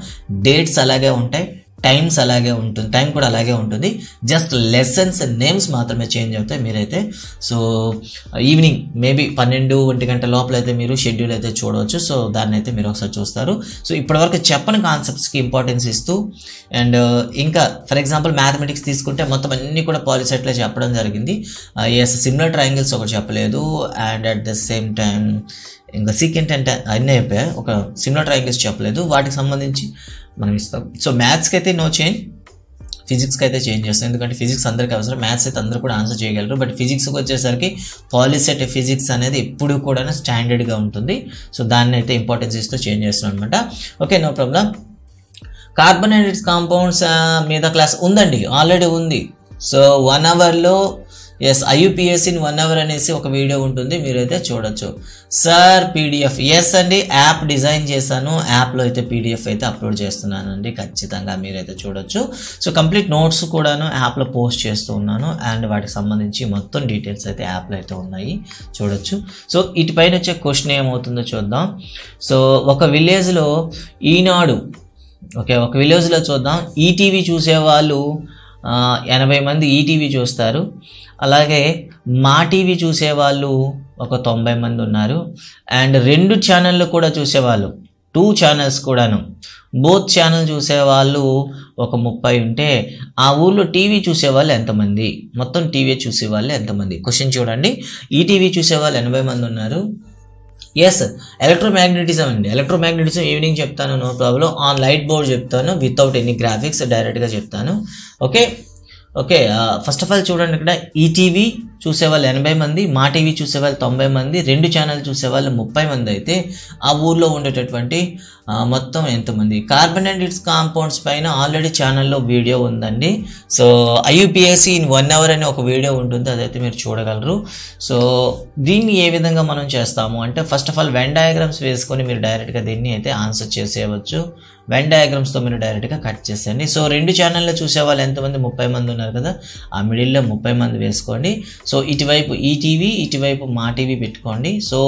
డేట్స్ అలాగే ఉంటాయి, టైమ్స్ అలాగే ఉంటుంది, టైం కూడా అలాగే ఉంటుంది. జస్ట్ లెసన్స్ నేమ్స్ మాత్రమే చేంజ్ అవుతాయి. మీరైతే సో ఈవినింగ్ మేబీ 12-1 గంట లోపల అయితే మీరు షెడ్యూల్ అయితే చూడవచ్చు. సో దాన్ని అయితే మీరు ఒకసారి చూస్తారు. సో ఇప్పటివరకు చెప్పని కాన్సెప్ట్స్కి ఇంపార్టెన్స్ ఇస్తూ, అండ్ ఇంకా ఫర్ ఎగ్జాంపుల్ మ్యాథమెటిక్స్ తీసుకుంటే మొత్తం అన్నీ కూడా పాలిసెట్లో చెప్పడం జరిగింది. సిమిలర్ ట్రయాంగిల్స్ ఒకటి చెప్పలేదు, and at the same time ఇంకా సీకెంట్ అంటే అన్నీ అయిపోయాయి, ఒక సిమిలర్ ట్రయాంగిల్స్ చెప్పలేదు. వాటికి సంబంధించి మనం ఇస్తాం. సో మ్యాథ్స్కి అయితే నో చేంజ్, ఫిజిక్స్కి అయితే చేంజ్ చేస్తాం, ఎందుకంటే ఫిజిక్స్ అందరికీ అవసరం. మ్యాథ్స్ అయితే అందరూ కూడా ఆన్సర్ చేయగలరు, బట్ ఫిజిక్స్కి వచ్చేసరికి పాలిసెట్ ఫిజిక్స్ అనేది ఎప్పుడు కూడా స్టాండర్డ్గా ఉంటుంది. సో దాన్ని అయితే ఇంపార్టెన్స్ ఇస్తూ చేంజ్ చేస్తున్నాం అనమాట. Okay, no problem. Carbon and its compounds మీద క్లాస్ ఉందండి, ఆల్రెడీ ఉంది. సో 1 అవర్లో IUPAC in 1 hour అనేసి ఒక వీడియో ఉంటుంది, మీరైతే చూడొచ్చు. సార్ PDF, ఎస్ అండి, యాప్ డిజైన్ చేశాను, యాప్లో అయితే PDF అయితే అప్లోడ్ చేస్తున్నానండి, ఖచ్చితంగా మీరైతే చూడొచ్చు. సో కంప్లీట్ నోట్స్ కూడాను యాప్లో పోస్ట్ చేస్తూ ఉన్నాను, అండ్ వాటికి సంబంధించి మొత్తం డీటెయిల్స్ అయితే యాప్లో అయితే ఉన్నాయి, చూడొచ్చు. సో ఇటుపైన వచ్చే క్వశ్చన్ ఏమవుతుందో చూద్దాం. సో ఒక విలేజ్లో ఈనాడు, ఓకే, ఒక విలేజ్లో చూద్దాం. ఈటీవీ చూసేవాళ్ళు 80 మంది ఈటీవీ చూస్తారు. అలాగే మా టీవీ చూసేవాళ్ళు ఒక 90 మంది ఉన్నారు. అండ్ 2 ఛానళ్ళు కూడా చూసేవాళ్ళు, 2 ఛానల్స్ కూడాను, బోత్ ఛానల్ చూసేవాళ్ళు ఒక 30 ఉంటే ఆ ఊర్లో టీవీ చూసేవాళ్ళు ఎంతమంది? మొత్తం టీవీ చూసేవాళ్ళు ఎంతమంది? క్వశ్చన్ చూడండి. ఈటీవీ చూసేవాళ్ళు 80 మంది ఉన్నారు. ఎస్, ఎలక్ట్రోమాగ్నెటిజం అండి. ఎలక్ట్రోమాగ్నెటిజం ఈవినింగ్ చెప్తాను, no problem. On light board చెప్తాను, వితౌట్ ఎనీ గ్రాఫిక్స్, డైరెక్ట్గా చెప్తాను. ఓకే, ఫస్ట్ ఆఫ్ ఆల్ చూడండి, ఇక్కడ ఈటీవీ చూసేవాళ్ళు 80 మంది, మా టీవీ చూసేవాళ్ళు 90 మంది, 2 ఛానల్ చూసేవాళ్ళు 30 మంది అయితే ఆ ఊర్లో ఉండేటటువంటి మొత్తం ఎంతమంది? కార్బన్ అండ్ ఇట్స్ కాంపౌండ్స్ పైన ఆల్రెడీ ఛానల్లో వీడియో ఉందండి. సో IUPAC in 1 hour అని ఒక వీడియో ఉంటుంది, అదైతే మీరు చూడగలరు. సో దీన్ని ఏ విధంగా మనం చేస్తాము అంటే, first of all Venn diagrams వేసుకొని మీరు డైరెక్ట్గా దీన్ని అయితే ఆన్సర్ చేసేయవచ్చు. వెన్ డయాగ్రామ్స్తో మీరు డైరెక్ట్గా కట్ చేసేయండి. సో 2 ఛానల్లో చూసేవాళ్ళు ఎంతమంది? 30 మంది ఉన్నారు కదా, ఆ మిడిల్లో 30 మంది వేసుకోండి. సో ఇటువైపు ఈటీవీ, ఇటువైపు మా టీవీ పెట్టుకోండి. సో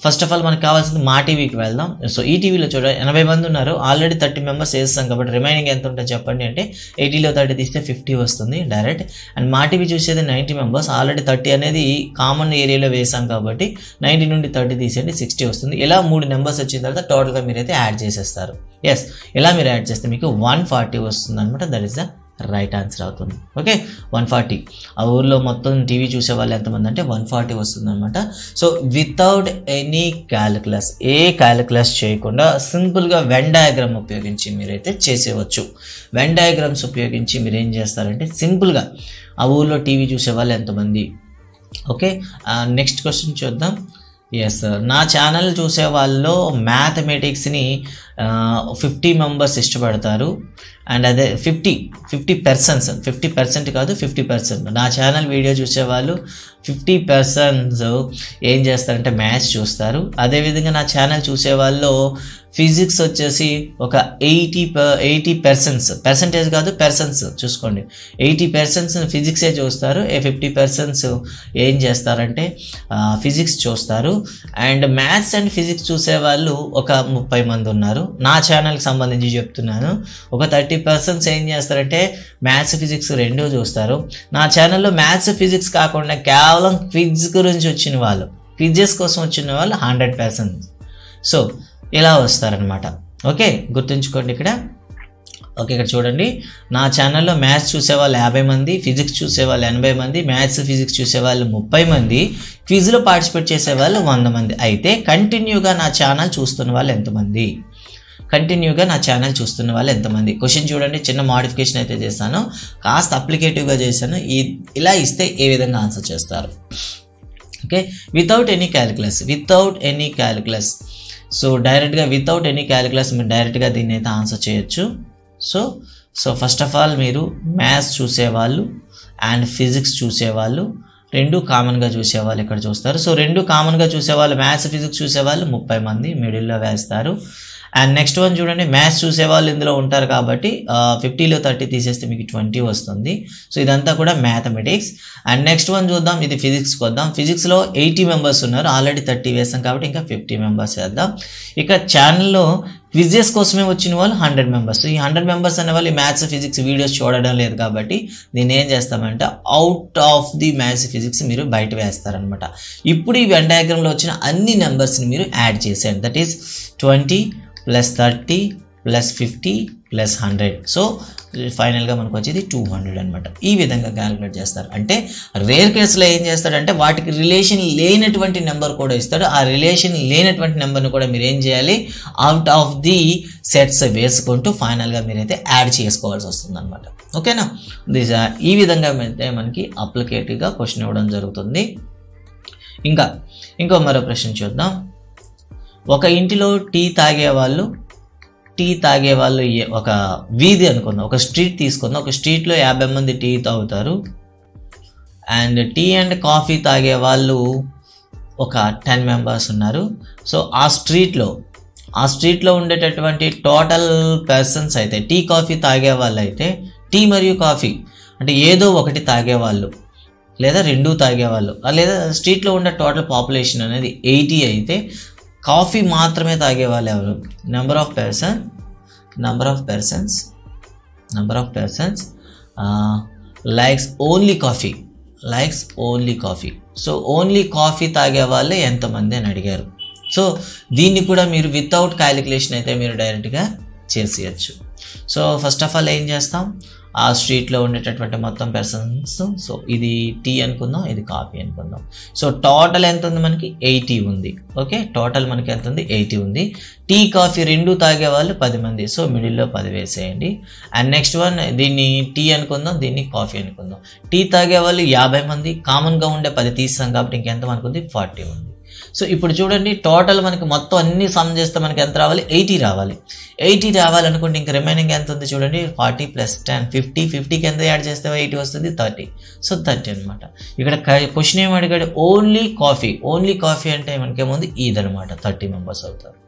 ఫస్ట్ ఆఫ్ ఆల్ మనకు కావాల్సింది మా టీవీకి వెళ్దాం. సో ఈ టీవీలో చూడండి 80 మంది ఉన్నారు, ఆల్రెడీ 30 మెంబర్స్ వేస్తాం కాబట్టి రిమైనింగ్ ఎంత ఉంటుంది చెప్పండి అంటే 80లో 30 తీస్తే 50 వస్తుంది డైరెక్ట్. అండ్ మా టీవీ చూసేది 90 మెంబర్స్, ఆల్రెడీ 30 అనేది కామన్ ఏరియాలో వేసాం కాబట్టి 90 నుండి 30 తీసేయండి 60 వస్తుంది. ఇలా 3 నెంబర్స్ వచ్చిన తర్వాత టోటల్గా మీరైతే యాడ్ చేసేస్తారు. ఎస్, ఇలా మీరు యాడ్ చేస్తే మీకు 140 వస్తుంది అనమాట. That is the right answer అవుతుంది. ఓకే, 140. ఆ ఊర్లో మొత్తం టీవీ చూసే వాళ్ళు ఎంతమంది అంటే 140 వస్తుంది అనమాట. సో వితౌట్ ఎనీ క్యాలిక్యులస్, ఏ క్యాలిక్యులస్ చేయకుండా సింపుల్గా వెన్ డయాగ్రామ్ ఉపయోగించి మీరైతే చేసేవచ్చు. వెన్ డయాగ్రామ్స్ ఉపయోగించి మీరు ఏం చేస్తారంటే సింపుల్గా ఆ ఊర్లో టీవీ చూసే వాళ్ళు ఎంతమంది. ఓకే, నెక్స్ట్ క్వశ్చన్ చూద్దాం. ఎస్, నా ఛానల్ చూసే వాళ్ళలో మ్యాథమెటిక్స్ని 50 మెంబర్స్ ఇష్టపడతారు. అండ్ అదే 50% కాదు 50%. నా ఛానల్ వీడియో చూసేవాళ్ళు 50% ఏం చేస్తారంటే మ్యాథ్స్ చూస్తారు. అదేవిధంగా నా ఛానల్ చూసేవాళ్ళు ఫిజిక్స్ వచ్చేసి ఒక 80% పర్సెంటేజ్ కాదు పర్సన్స్ చూసుకోండి, 80% ఫిజిక్సే చూస్తారు. 50% ఏం చేస్తారంటే ఫిజిక్స్ చూస్తారు. అండ్ మ్యాథ్స్ అండ్ ఫిజిక్స్ చూసేవాళ్ళు ఒక 30 మంది ఉన్నారు. నా ఛానల్కి సంబంధించి చెప్తున్నాను. ఒక 30% ఏం చేస్తారంటే మ్యాథ్స్ ఫిజిక్స్ రెండూ చూస్తారు. నా ఛానల్లో మ్యాథ్స్ ఫిజిక్స్ కాకుండా కేవలం క్విజ్ గురించి వచ్చిన వాళ్ళు, క్విజెస్ కోసం వచ్చిన వాళ్ళు 100%. సో ఇలా వస్తారనమాట. ఓకే, గుర్తుంచుకోండి ఇక్కడ. ఓకే, ఇక్కడ చూడండి, నా ఛానల్లో మ్యాథ్స్ చూసేవాళ్ళు 50 మంది, ఫిజిక్స్ చూసేవాళ్ళు 80 మంది, మ్యాథ్స్ ఫిజిక్స్ చూసేవాళ్ళు 30 మంది, క్విజ్లో పార్టిసిపేట్ చేసేవాళ్ళు 100 మంది. అయితే కంటిన్యూగా నా ఛానల్ చూస్తున్న వాళ్ళు ఎంతమంది? కంటిన్యూగా నా ఛానల్ చూస్తున్న వాళ్ళు ఎంతమంది? క్వశ్చన్ చూడండి, చిన్న మాడిఫికేషన్ అయితే చేశాను, కాస్త అప్లికేటివ్గా చేశాను. ఇలా ఇస్తే ఏ విధంగా ఆన్సర్ చేస్తారు? Okay, without any calculus. So డైరెక్ట్గా వితౌట్ ఎనీ క్యాలిక్యులస్ మీరు డైరెక్ట్గా దీన్ని అయితే ఆన్సర్ చేయొచ్చు. So so first of all మీరు మ్యాథ్స్ చూసేవాళ్ళు అండ్ ఫిజిక్స్ చూసేవాళ్ళు రెండు కామన్గా చూసేవాళ్ళు ఇక్కడ చూస్తారు. సో రెండు కామన్గా చూసేవాళ్ళు మ్యాథ్స్ ఫిజిక్స్ చూసేవాళ్ళు 30 మంది మిడిల్లో వేస్తారు. అండ్ నెక్స్ట్ వన్ చూడండి, మ్యాథ్స్ చూసేవాళ్ళు ఇందులో ఉంటారు కాబట్టి 50లో 30 తీసేస్తే మీకు 20 వస్తుంది. సో ఇదంతా కూడా మ్యాథమెటిక్స్. అండ్ నెక్స్ట్ వన్ చూద్దాం, ఇది ఫిజిక్స్కి వద్దాం. ఫిజిక్స్లో 80 మెంబర్స్ ఉన్నారు, ఆల్రెడీ 30 వేసాం కాబట్టి ఇంకా 50 మెంబర్స్ వేద్దాం. ఇక ఛానల్లో క్విజెస్ కోసమే వచ్చిన వాళ్ళు 100 మెంబర్స్. ఈ 100 మెంబర్స్ అనే వాళ్ళు మ్యాథ్స్ ఫిజిక్స్ వీడియోస్ చూడడం లేదు కాబట్టి దీన్ని ఏం చేస్తామంటే out of the maths physics మీరు బయట వేస్తారనమాట. ఇప్పుడు ఈ వెన్ డయాగ్రామ్లో వచ్చిన అన్ని నెంబర్స్ని మీరు యాడ్ చేసేయండి. That is 20 + 30 + 50 + 100. సో ఫైనల్గా మనకు వచ్చేది 200 అనమాట. ఈ విధంగా క్యాలిక్యులేట్ చేస్తారు. అంటే రేర్ కేసులో ఏం చేస్తాడంటే వాటికి రిలేషన్ లేనటువంటి నెంబర్ కూడా ఇస్తాడు. ఆ రిలేషన్ లేనటువంటి నెంబర్ని కూడా మీరు ఏం చేయాలి, అవుట్ ఆఫ్ ది సెట్స్ వేసుకుంటూ ఫైనల్గా మీరైతే యాడ్ చేసుకోవాల్సి వస్తుంది అనమాట. ఓకేనా, ఈ విధంగా అయితే మనకి అప్లికేటివ్గా క్వశ్చన్ ఇవ్వడం జరుగుతుంది. ఇంకో మరో ప్రశ్న చూద్దాం. ఒక ఇంటిలో టీ తాగేవాళ్ళు ఒక వీధి అనుకుందాం, ఒక స్ట్రీట్ తీసుకుందాం. ఒక స్ట్రీట్లో 50 మంది టీ తాగుతారు. అండ్ టీ అండ్ కాఫీ తాగే వాళ్ళు ఒక 10 మెంబర్స్ ఉన్నారు. సో ఆ స్ట్రీట్లో ఉండేటటువంటి టోటల్ పర్సన్స్ అయితే టీ కాఫీ తాగే వాళ్ళు అయితే టీ మరియు కాఫీ అంటే ఏదో ఒకటి తాగేవాళ్ళు లేదా రెండు తాగేవాళ్ళు లేదా స్ట్రీట్లో ఉండే టోటల్ పాపులేషన్ అనేది 80 అయితే కాఫీ మాత్రమే తాగేవాళ్ళు ఎవరు? Number of persons likes only coffee. So only coffee తాగే వాళ్ళే ఎంతమంది అని అడిగారు. సో దీన్ని కూడా మీరు వితౌట్ క్యాలిక్యులేషన్ అయితే మీరు డైరెక్ట్గా చేసేయచ్చు. సో ఫస్ట్ ఆఫ్ ఆల్ ఏం చేస్తాం, ఆ స్ట్రీట్లో ఉండేటటువంటి మొత్తం పర్సన్స్. సో ఇది టీ అనుకుందాం, ఇది కాఫీ అనుకుందాం. సో టోటల్ ఎంత ఉంది మనకి? 80 ఉంది. ఓకే, టోటల్ మనకి ఎంత ఉంది? 80 ఉంది. టీ కాఫీ రెండు తాగే వాళ్ళు 10 మంది. సో మిడిల్లో 10 వేసేయండి. అండ్ నెక్స్ట్ వన్, దీన్ని టీ అనుకుందాం, దీన్ని కాఫీ అనుకుందాం. టీ తాగే వాళ్ళు 50 మంది, కామన్గా ఉండే 10 తీస్తాం కాబట్టి ఇంకెంత మనకు ఉంది? 40 ఉంది. సో ఇప్పుడు చూడండి, టోటల్ మనకి మొత్తం అన్ని సమ్ చేస్తే మనకి ఎంత రావాలి? 80 రావాలి. 80 రావాలనుకుంటే ఇంక రిమైనింగ్ ఎంత ఉంది చూడండి, 40 + 10 50. 50కి ఎంత యాడ్ చేస్తే 80 వస్తుంది? 30. సో 30 అనమాట. ఇక్కడ క్వశ్చన్ ఏమి అడిగాడు? ఓన్లీ కాఫీ అంటే మనకేముంది? ఇదనమాట. 30 మెంబర్స్ అవుతారు.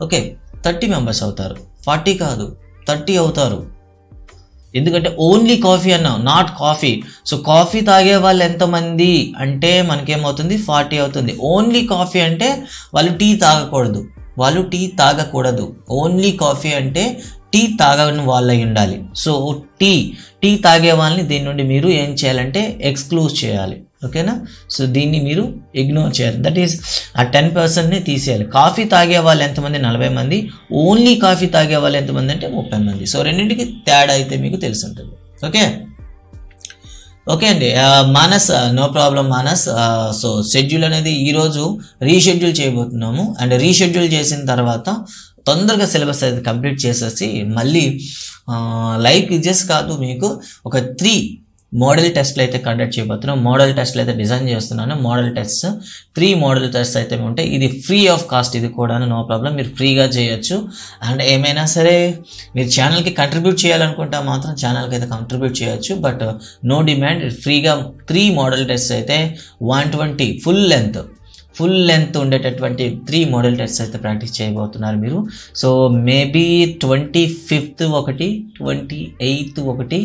ఓకే, 30 మెంబర్స్ అవుతారు, 40 కాదు 30 అవుతారు. ఎందుకంటే ఓన్లీ కాఫీ అన్నాం, నాట్ కాఫీ. సో కాఫీ తాగే వాళ్ళు ఎంతమంది అంటే మనకేమవుతుంది? 40 అవుతుంది. ఓన్లీ కాఫీ అంటే వాళ్ళు టీ తాగకూడదు. ఓన్లీ కాఫీ అంటే టీ తాగని వాళ్ళై ఉండాలి. సో టీ తాగే వాళ్ళని దీని నుండి మీరు ఏం చేయాలంటే ఎక్స్క్లూజ్ చేయాలి. ఓకేనా, సో దీన్ని మీరు ఇగ్నోర్ చేయాలి. దట్ ఈస్ ఆ 10%ని తీసేయాలి. కాఫీ తాగే వాళ్ళు ఎంతమంది? 40 మంది. ఓన్లీ కాఫీ తాగే వాళ్ళు ఎంతమంది అంటే 30 మంది. సో రెండింటికి తేడా అయితే మీకు తెలిసి ఉంటుంది. ఓకే అండి, Manas, no problem Manas. So schedule అనేది ఈరోజు రీషెడ్యూల్ చేయబోతున్నాము. అండ్ రీషెడ్యూల్ చేసిన తర్వాత తొందరగా సిలబస్ అయితే కంప్లీట్ చేసేసి మళ్ళీ లైవ్ క్విజెస్ కాదు, మీకు ఒక 3 మోడల్ టెస్ట్లు అయితే కండక్ట్ చేయబోతున్నాం. మోడల్ టెస్ట్లు అయితే డిజైన్ చేస్తున్నాను. మోడల్ టెస్ట్ 3 మోడల్ టెస్ట్ అయితే ఉంటాయి. ఇది ఫ్రీ ఆఫ్ కాస్ట్, ఇది కూడా నో ప్రాబ్లం, మీరు ఫ్రీగా చేయొచ్చు. అండ్ ఏమైనా సరే మీరు ఛానల్కి కంట్రిబ్యూట్ చేయాలనుకుంటే మాత్రం ఛానల్కి అయితే కంట్రిబ్యూట్ చేయొచ్చు. బట్ నో డిమాండ్, ఫ్రీగా 3 మోడల్ టెస్ట్ అయితే 120 ఫుల్ లెంత్ ఉండేటటువంటి 3 మోడల్ టెస్ట్ అయితే ప్రాక్టీస్ చేయబోతున్నారు మీరు. సో మేబీ 25th ఒకటి, 28th ఒకటి,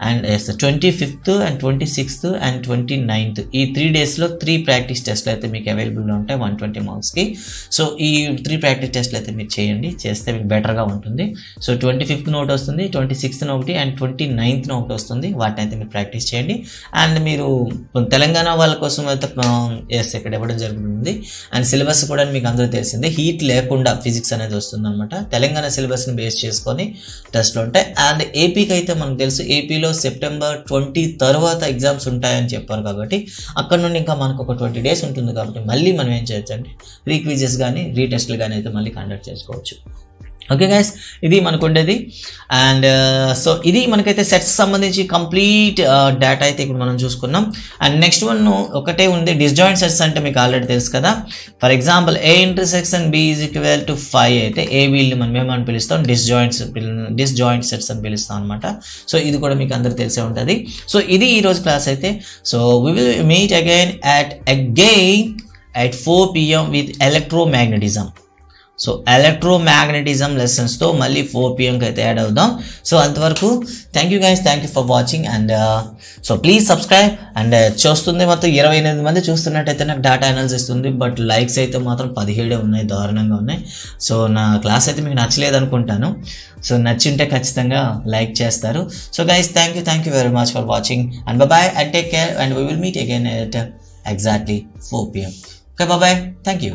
and 25th and 26th and 29th ఈ 3 డేస్లో 3 ప్రాక్టీస్ టెస్ట్లు అయితే మీకు అవైలబుల్గా ఉంటాయి 120 మార్క్స్కి. సో ఈ 3 ప్రాక్టీస్ టెస్ట్లు అయితే మీరు చేస్తే మీకు బెటర్గా ఉంటుంది. సో 25th ఒకటి వస్తుంది, 26th ఒకటి అండ్ 29th ఒకటి వస్తుంది. వాటిని అయితే మీరు ప్రాక్టీస్ చేయండి. అండ్ మీరు తెలంగాణ వాళ్ళ కోసం అయితే ఇక్కడ ఇవ్వడం జరుగుతుంది. అండ్ సిలబస్ కూడా మీకు అందరూ తెలిసిందే, హీట్ లేకుండా ఫిజిక్స్ అనేది వస్తుంది అనమాట. తెలంగాణ సిలబస్ని బేస్ చేసుకొని టెస్ట్లు ఉంటాయి. అండ్ ఏపీకి అయితే మనకు తెలుసు, ఏపీలో సెప్టెంబర్ 20 తర్వాత ఎగ్జామ్స్ ఉంటాయని చెప్పారు కాబట్టి అక్కడ నుండి ఇంకా మనకు ఒక 20 డేస్ ఉంటుంది. కాబట్టి మళ్ళీ మనం ఏం చేయొచ్చు అంటే రీక్విజెస్ కానీ రీటెస్ట్లు కానీ అయితే మళ్ళీ కండక్ట్ చేసుకోవచ్చు. ఓకే గైస్, ఇది మనకు ఉండేది. అండ్ సో ఇది మనకైతే సెట్స్ సంబంధించి కంప్లీట్ డేటా అయితే ఇప్పుడు మనం చూసుకున్నాం. అండ్ నెక్స్ట్ వన్ ఒకటే ఉంది, డిస్జాయింట్ సెట్స్ అంటే మీకు ఆల్రెడీ తెలుసు కదా. For example A intersection B is equal to 5 అయితే ఏ వీళ్ళు మనం ఏమని పిలుస్తాం, డిస్జాయింట్ సెట్స్ అని పిలుస్తాం అనమాట. సో ఇది కూడా మీకు అందరూ తెలిసే ఉంటుంది. సో ఇది ఈరోజు క్లాస్ అయితే. So we will meet again at 4 PM with electromagnetism. So electromagnetism లెసన్స్తో మళ్ళీ 4 PM అయితే యాడ్ అవుదాం. సో అంతవరకు thank you guys, thank you for watching. And so please subscribe. అండ్ చూస్తుంది మొత్తం 28 మంది చూస్తున్నట్టయితే నాకు డేటా అనాలిసిస్ ఉంది, బట్ లైక్స్ అయితే మాత్రం 17 ఉన్నాయి, దారుణంగా ఉన్నాయి. సో నా క్లాస్ అయితే మీకు నచ్చలేదు అనుకుంటాను. సో నచ్చింటే ఖచ్చితంగా లైక్ చేస్తారు. So guys thank you very much for watching and bye and take care and we will meet again at exactly 4 PM. Okay, bye, thank you.